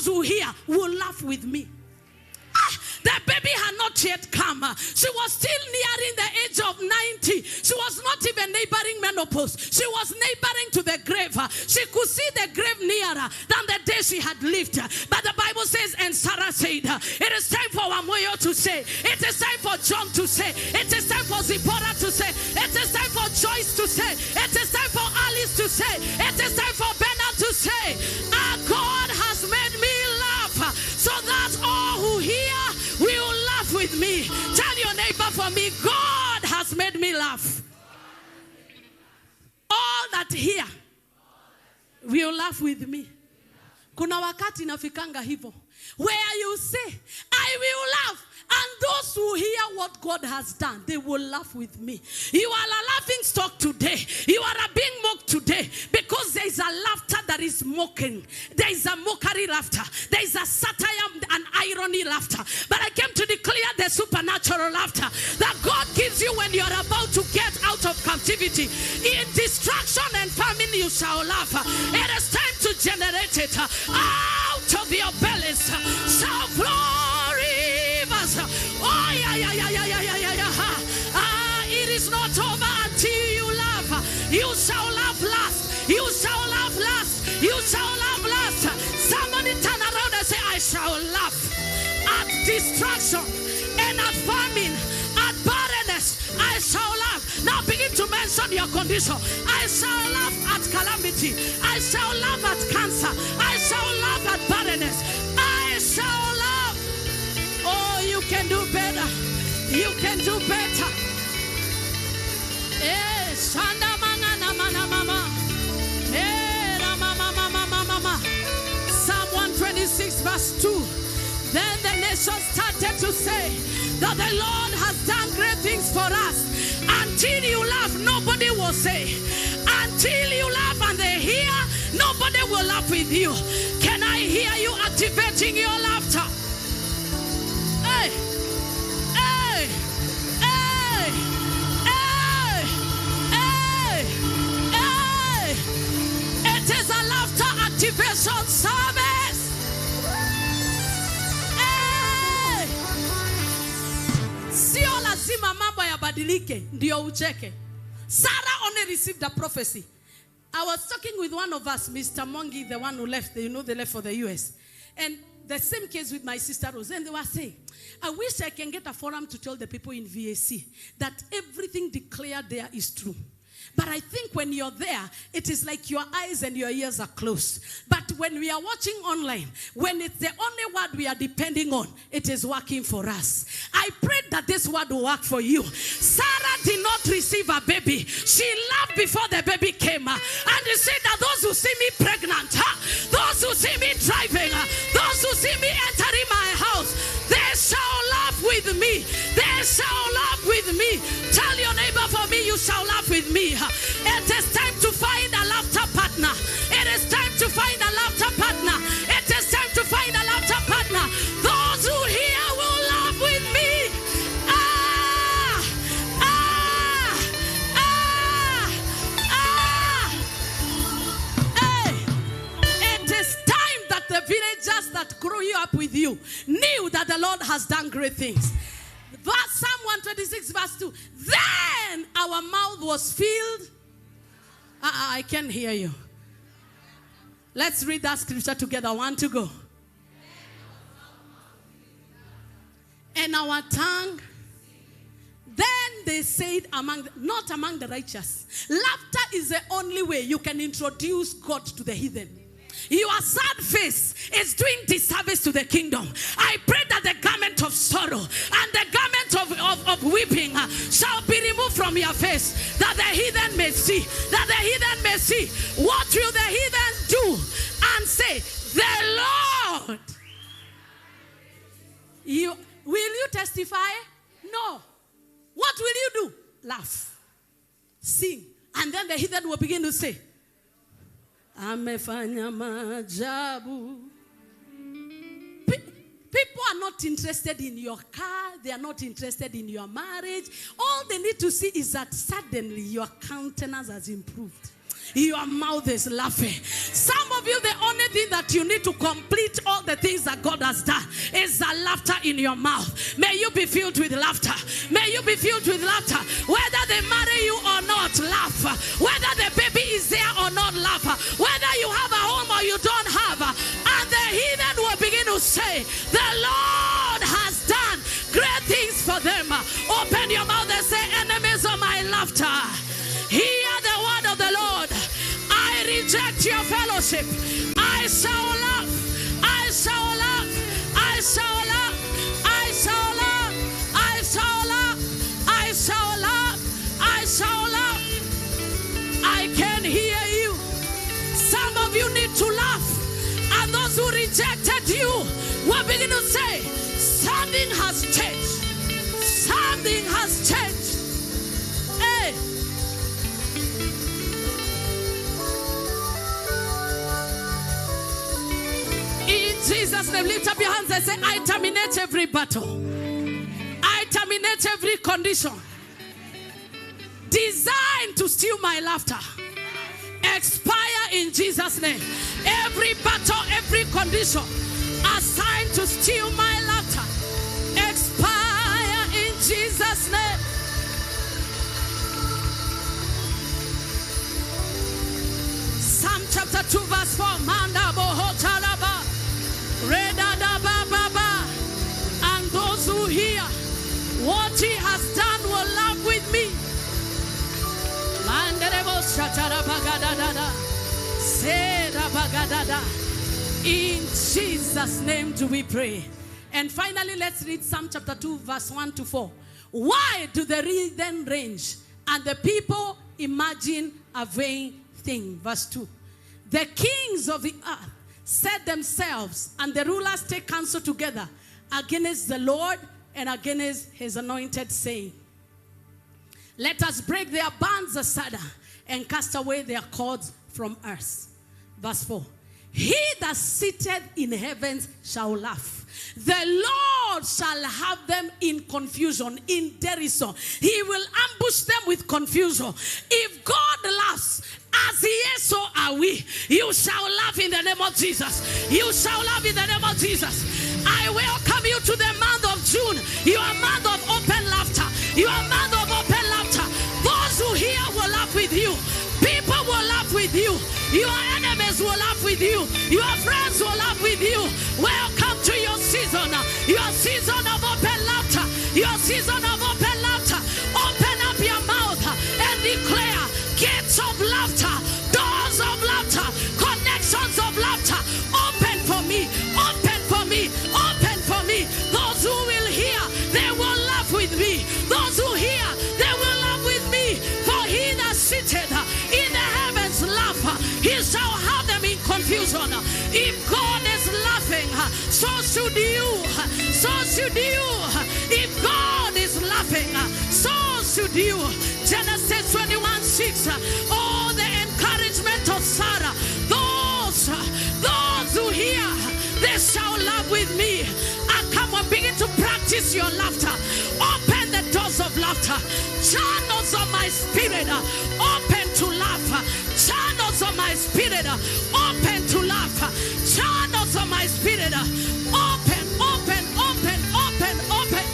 who hear will laugh with me. The baby had not yet come. She was still nearing the age of 90. She was not even neighboring menopause. She was neighboring to the grave. She could see the grave nearer than the day she had lived. But the Bible says, and Sarah said, it is time for Wamuyu to say, it is time for John to say, it is time for Zipporah to say, it is time for Joyce to say, it is time for Alice to say, it is time for Bernard to say, our God has made me laugh, so that all who hear will laugh with me. Tell your neighbor for me, God has made me laugh. All that hear will laugh with me. Kuna wakati nafikanga hivyo, where you say, I will laugh. And those who hear what God has done, they will laugh with me. You are a laughing stock today. You are being mocked today because there is a laughter that is mocking. There is a mockery laughter. There is a satire and irony laughter. But I came to declare the supernatural laughter that God gives you when you are about to get out of captivity. In destruction and famine you shall laugh. It is time to generate it. Out of your bellies shall flow rivers. Oh, yeah. It is not over until you laugh. You shall laugh last. You shall laugh last. You shall laugh last. Somebody turn around and say, I shall laugh at destruction and at famine, at barrenness. I shall laugh. Now begin to mention your condition. I shall laugh at calamity. I shall laugh at cancer. I shall laugh at barrenness. I shall laugh. Oh, you can do better. You can do better. Psalm 126 verse 2. Then the nations started to say that the Lord has done great things for us. Until you laugh, nobody will say. Until you laugh and they hear, nobody will laugh with you. Can I hear you activating your laughter? Hey, hey, hey, hey, hey, hey. It is a laughter lazima mambo yabadilike ndio ucheke. Sarah only received a prophecy. I was talking with one of us, Mr. Mongi, the one who left, they left for the US. And the same case with my sister Rose. And they were saying, I wish I can get a forum to tell the people in VAC that everything declared there is true. But I think when you're there, it is like your eyes and your ears are closed. But when we are watching online, when it's the only word we are depending on, it is working for us. I prayed that this word will work for you. Sarah did not receive a baby. She laughed before the baby came. And she said that those who see me pregnant, those who see me driving, those who see me entering my house, they shall laugh with me. They shall laugh with me. Tell your neighbor, for me, you shall laugh with me. It is time to find a laughter partner. It is time to find a laughter partner. It is time to find a laughter partner. Those who hear will laugh with me. Hey. It is time that the villagers that grew you up with you knew that the Lord has done great things. Psalm 126 verse 2. Then our mouth was filled. I can't hear you. Let's read that scripture together. 1 to go. And our tongue. Then they said not among the righteous. Laughter is the only way you can introduce God to the heathen. Your sad face is doing disservice to the kingdom. I pray that the garment of sorrow and the garment of weeping shall be removed from your face, that the heathen may see. That the heathen may see. What will the heathen do? And say, the Lord. Will you testify? No. What will you do? Laugh. Sing. And then the heathen will begin to say, amefanya maajabu. People are not interested in your car. They are not interested in your marriage. All they need to see is that suddenly your countenance has improved. Your mouth is laughing. Some of you, the only thing that you need to complete all the things that God has done is the laughter in your mouth. May you be filled with laughter. May you be filled with laughter. Whether they marry you or not, laugh. Whether the baby is there or not, laugh. Whether you have a home or you don't have. And the heathen will begin to say, the Lord has done great things for them. Open your mouth and say, enemies of my laughter, hear the word of the Lord. I reject your fellowship. I shall laugh. I shall laugh. I shall laugh. I shall laugh. I shall laugh. I shall laugh. I shall laugh. I can hear you. Some of you need to laugh. And those who rejected you will begin to say, something has changed. Something has changed. Hey. In Jesus' name, lift up your hands and say, I terminate every battle. I terminate every condition designed to steal my laughter. Expire in Jesus' name. Every battle, every condition assigned to steal my laughter. Expire in Jesus' name. Psalm chapter 2 verse 4. Manda bohotalaba. And those who hear what he has done will laugh with me. In Jesus' name do we pray. And finally, let's read Psalm chapter 2 verse 1 to 4. Why do the heathen range and the people imagine a vain thing? Verse 2. The kings of the earth set themselves, and the rulers take counsel together against the Lord and against his anointed, saying, let us break their bands asunder and cast away their cords from us. Verse 4. He that sitteth in heavens shall laugh. The Lord shall have them in confusion, in derision. He will ambush them with confusion. If God laughs, as he is, so are we. You shall laugh in the name of Jesus. You shall laugh in the name of Jesus. I welcome you to the month of June. Your month of open laughter. Your Your friends will laugh with you. Welcome to your season. Your season of open laughter. Your season of open laughter. Open up your mouth and declare gates of laughter, doors of laughter, connections of laughter. Open for me. Open for me. Open for me. Those who will hear, they will laugh with me. Those who hear, they will laugh with me. For he that sitteth in the heavens laugh, he shall have them in confusion. If God is laughing, so should you. So should you. If God is laughing, so should you. Genesis 21:6. Oh, the encouragement of Sarah. Those who hear, they shall laugh with me. Come on, begin to practice your laughter. Open the doors of laughter. Channels of my spirit, open to laugh. Channels of my spirit, open to laugh. Channels of my spirit, open, open, open, open, open.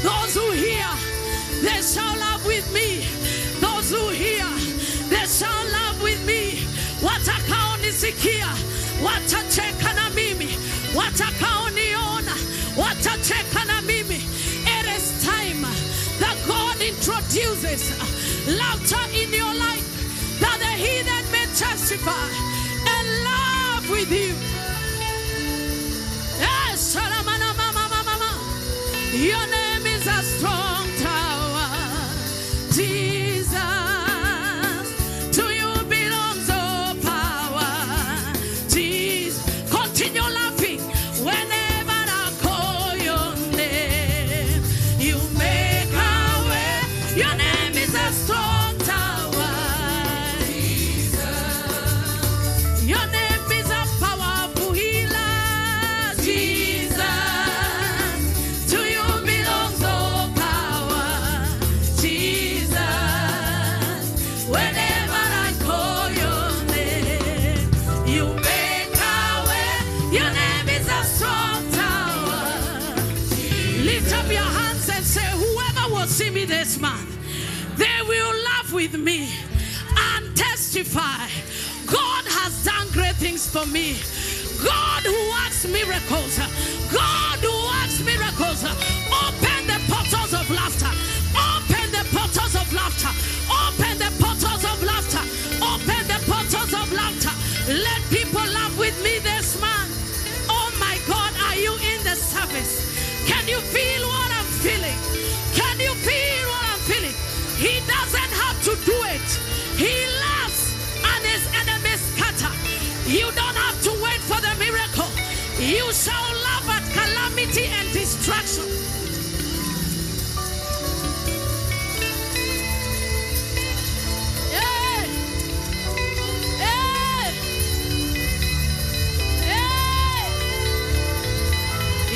Those who hear, they shall laugh with me. Those who hear, they shall laugh with me. Watakaonisikia, watacheka na mimi, watakaoniona, watacheka na mimi. It is time that God introduces laughter in your life, that the heathen may testify and laugh with you. Yes, your name is a strong tower, Jesus. To you belongs all power, Jesus. Continue laughing whenever I call your name. You make a way. Your name is a strong tower, Jesus. Your name is a powerful healer, Jesus. To you belongs all power, Jesus. Whenever I call your name, you make a way. Your name is a strong tower. Lift up your hands and say, whoever will see me this month, they will laugh with me and testify. God has done great things for me. God who works miracles. God who works miracles. Open the portals of laughter. Open the portals of laughter. Open the portals of laughter. Open the portals of laughter. Let people laugh with me this month. Oh my God, are you in the service? Can you feel what I'm feeling? Can you feel what I'm feeling? He doesn't have to do it. He laughs and his enemies scatter. You don't have to wait for the miracle. You shall laugh at calamity and destruction. Hey! Hey! Hey!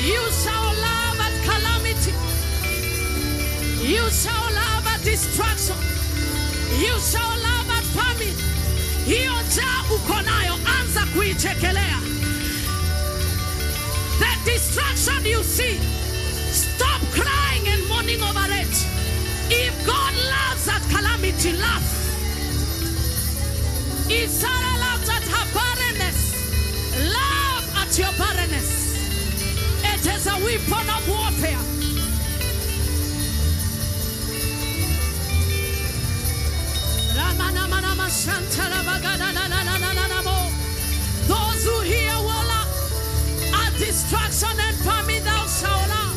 You shall laugh at calamity. You shall laugh at destruction. You shall laugh at famine. Hiyo njaa uko nayo, anza kuichekelea. The destruction you see, stop crying and mourning over it. If God laughs at calamity, laugh. If Sarah laughs at her barrenness, laugh at your barrenness. It is a weapon of warfare. Those who hear will laugh at destruction and famine, thou shalt laugh.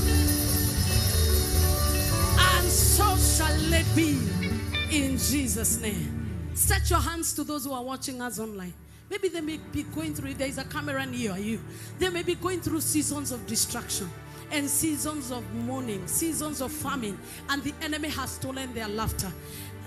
And so shall it be in Jesus' name. Stretch your hands to those who are watching us online. Maybe they may be going through, there is a camera near you. They may be going through seasons of destruction and seasons of mourning, seasons of famine, and the enemy has stolen their laughter.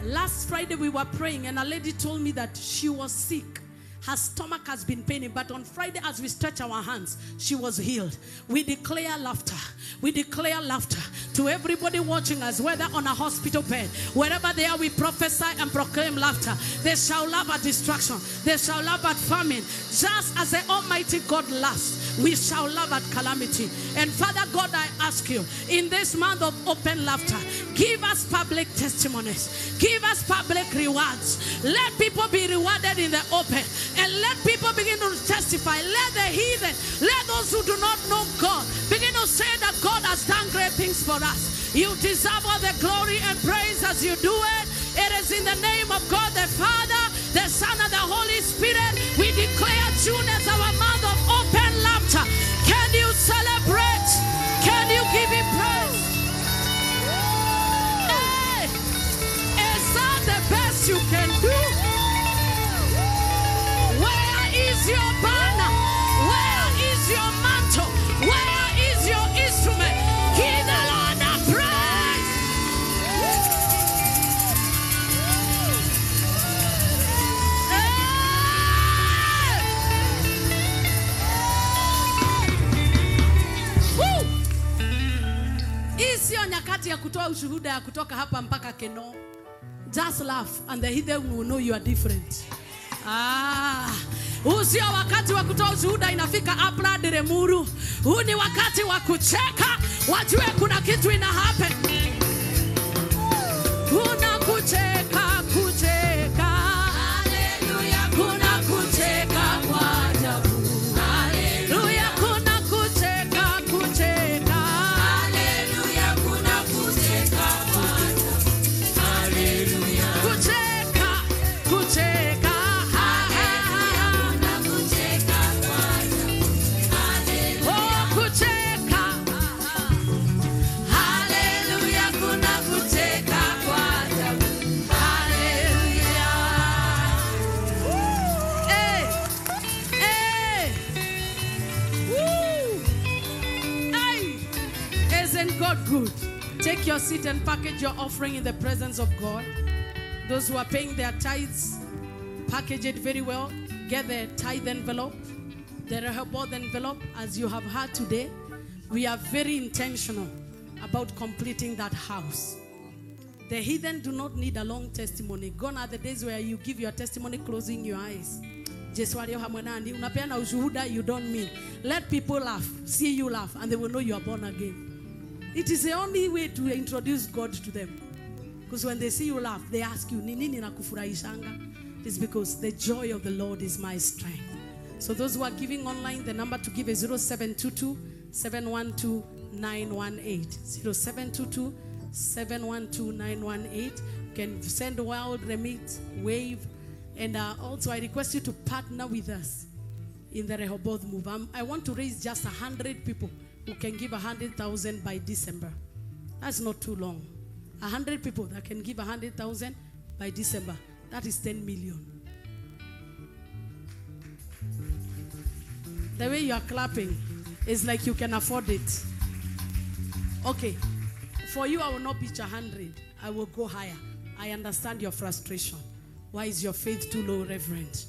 Last Friday we were praying and a lady told me that she was sick. Her stomach has been paining, but on Friday as we stretch our hands, she was healed. We declare laughter. We declare laughter to everybody watching us, whether on a hospital bed, wherever they are, we prophesy and proclaim laughter. They shall laugh at destruction. They shall laugh at famine. Just as the Almighty God laughs we shall laugh at calamity. And Father God, I ask you, in this month of open laughter, give us public testimonies. Give us public rewards. Let people be rewarded in the open. And let people begin to testify. Let the heathen, let those who do not know God, begin to say that God has done great things for us. You deserve all the glory and praise as you do it. It is in the name of God the Father, the Son, and the Holy Spirit. We declare June as our month of open laughter. Can you celebrate? Can you give him praise? Hey, is that the best you can do? Where is your banner? Where is your mantle? Where is your instrument? Give the Lord a praise. Sio nyakati ya kutoa ushuhuda ya kutoka hapa mpaka Keno. Just laugh and the heathen will know you are different. Sio wakati wa kutoa ushuhuda inafika Upland Remuru. Huu ni wakati wa kucheka, wajue kuna kitu ina happen. Kuna kucheka, kucheka. Hallelujah, kuna kucheka kwa ajabu. Hallelujah, kuna kucheka, kucheka. God good. Take your seat and package your offering in the presence of God. Those who are paying their tithes, package it very well. Get the tithe envelope, the Rehoboth envelope. As you have heard today, we are very intentional about completing that house. The heathen do not need a long testimony. Gone are the days where you give your testimony closing your eyes. Unapeana ushuhuda you don't mean. Let people laugh, see you laugh, and they will know you are born again. It is the only way to introduce God to them. Because when they see you laugh, they ask you, "Ni nini nakufurahishanga?" It's because the joy of the Lord is my strength. So those who are giving online, the number to give is 0722 712 918. 0722 712 918. You can send wild, remit, wave. And also I request you to partner with us in the Rehoboth move. I want to raise just 100 people who can give 100,000 by December. That's not too long. 100 people that can give 100,000 by December. That is 10 million. The way you are clapping is like you can afford it. Okay. For you, I will not pitch 100. I will go higher. I understand your frustration. Why is your faith too low, Reverend?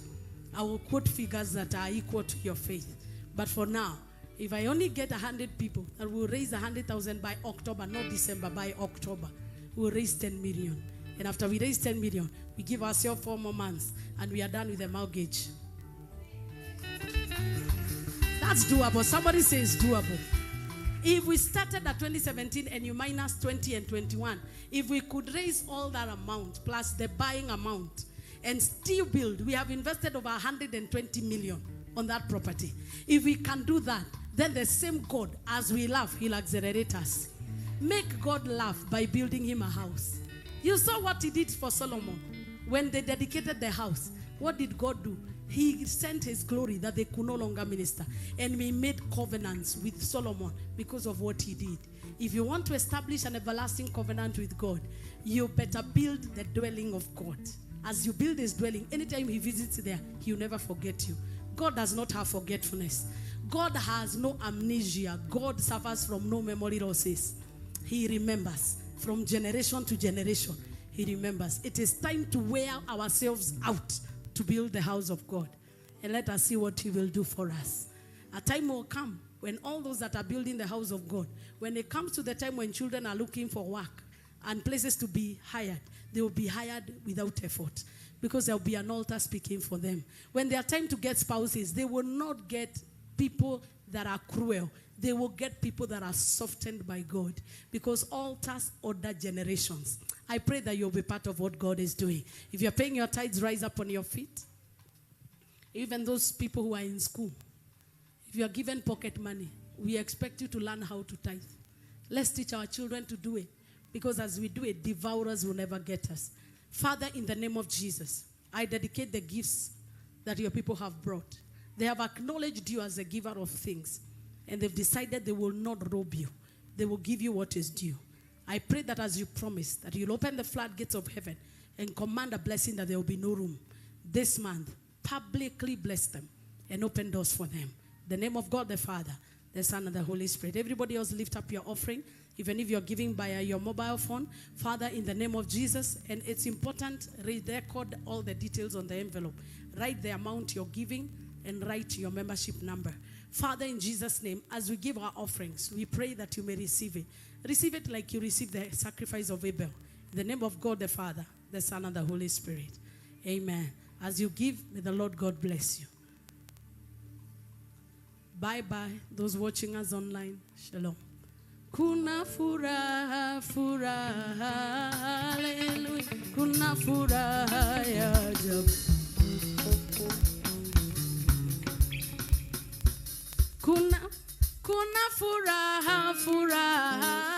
I will quote figures that are equal to your faith. But for now, if I only get 100 people that will raise 100,000 by October, not December, by October, we'll raise 10 million. And after we raise 10 million, we give ourselves 4 more months and we are done with the mortgage. That's doable. Somebody says doable. If we started at 2017 and you minus 20 and 21, if we could raise all that amount plus the buying amount and still build, we have invested over 120 million on that property. If we can do that, then the same God, as we laugh, he'll accelerate us. Make God laugh by building him a house. You saw what he did for Solomon. When they dedicated the house, what did God do? He sent his glory that they could no longer minister. And we made covenants with Solomon because of what he did. If you want to establish an everlasting covenant with God, you better build the dwelling of God. As you build his dwelling, anytime he visits there, he'll never forget you. God does not have forgetfulness. God has no amnesia. God suffers from no memory losses. He remembers from generation to generation. He remembers. It is time to wear ourselves out to build the house of God. And let us see what he will do for us. A time will come when all those that are building the house of God, when it comes to the time when children are looking for work and places to be hired, they will be hired without effort. Because there will be an altar speaking for them. When their time to get spouses, they will not get people that are cruel, they will get people that are softened by God, because altars order generations. I pray that you'll be part of what God is doing. If you're paying your tithes, rise up on your feet. Even those people who are in school, if you are given pocket money, we expect you to learn how to tithe. Let's teach our children to do it, because as we do it, devourers will never get us. Father, in the name of Jesus, I dedicate the gifts that your people have brought. They have acknowledged you as a giver of things, and they've decided they will not rob you. They will give you what is due. I pray that as you promised, that you'll open the floodgates of heaven and command a blessing that there will be no room. This month, publicly bless them and open doors for them. The name of God the Father, the Son, and the Holy Spirit. Everybody else lift up your offering, even if you're giving by your mobile phone. Father, in the name of Jesus, and it's important, record all the details on the envelope. Write the amount you're giving and write your membership number. Father, in Jesus' name, as we give our offerings, we pray that you may receive it. Receive it like you received the sacrifice of Abel. In the name of God the Father, the Son, and the Holy Spirit. Amen. As you give, may the Lord God bless you. Bye-bye. Those watching us online, shalom. Kuna furaha, furaha, hallelujah. Kuna furaha ya ajabu. Kuna furaha, furaha.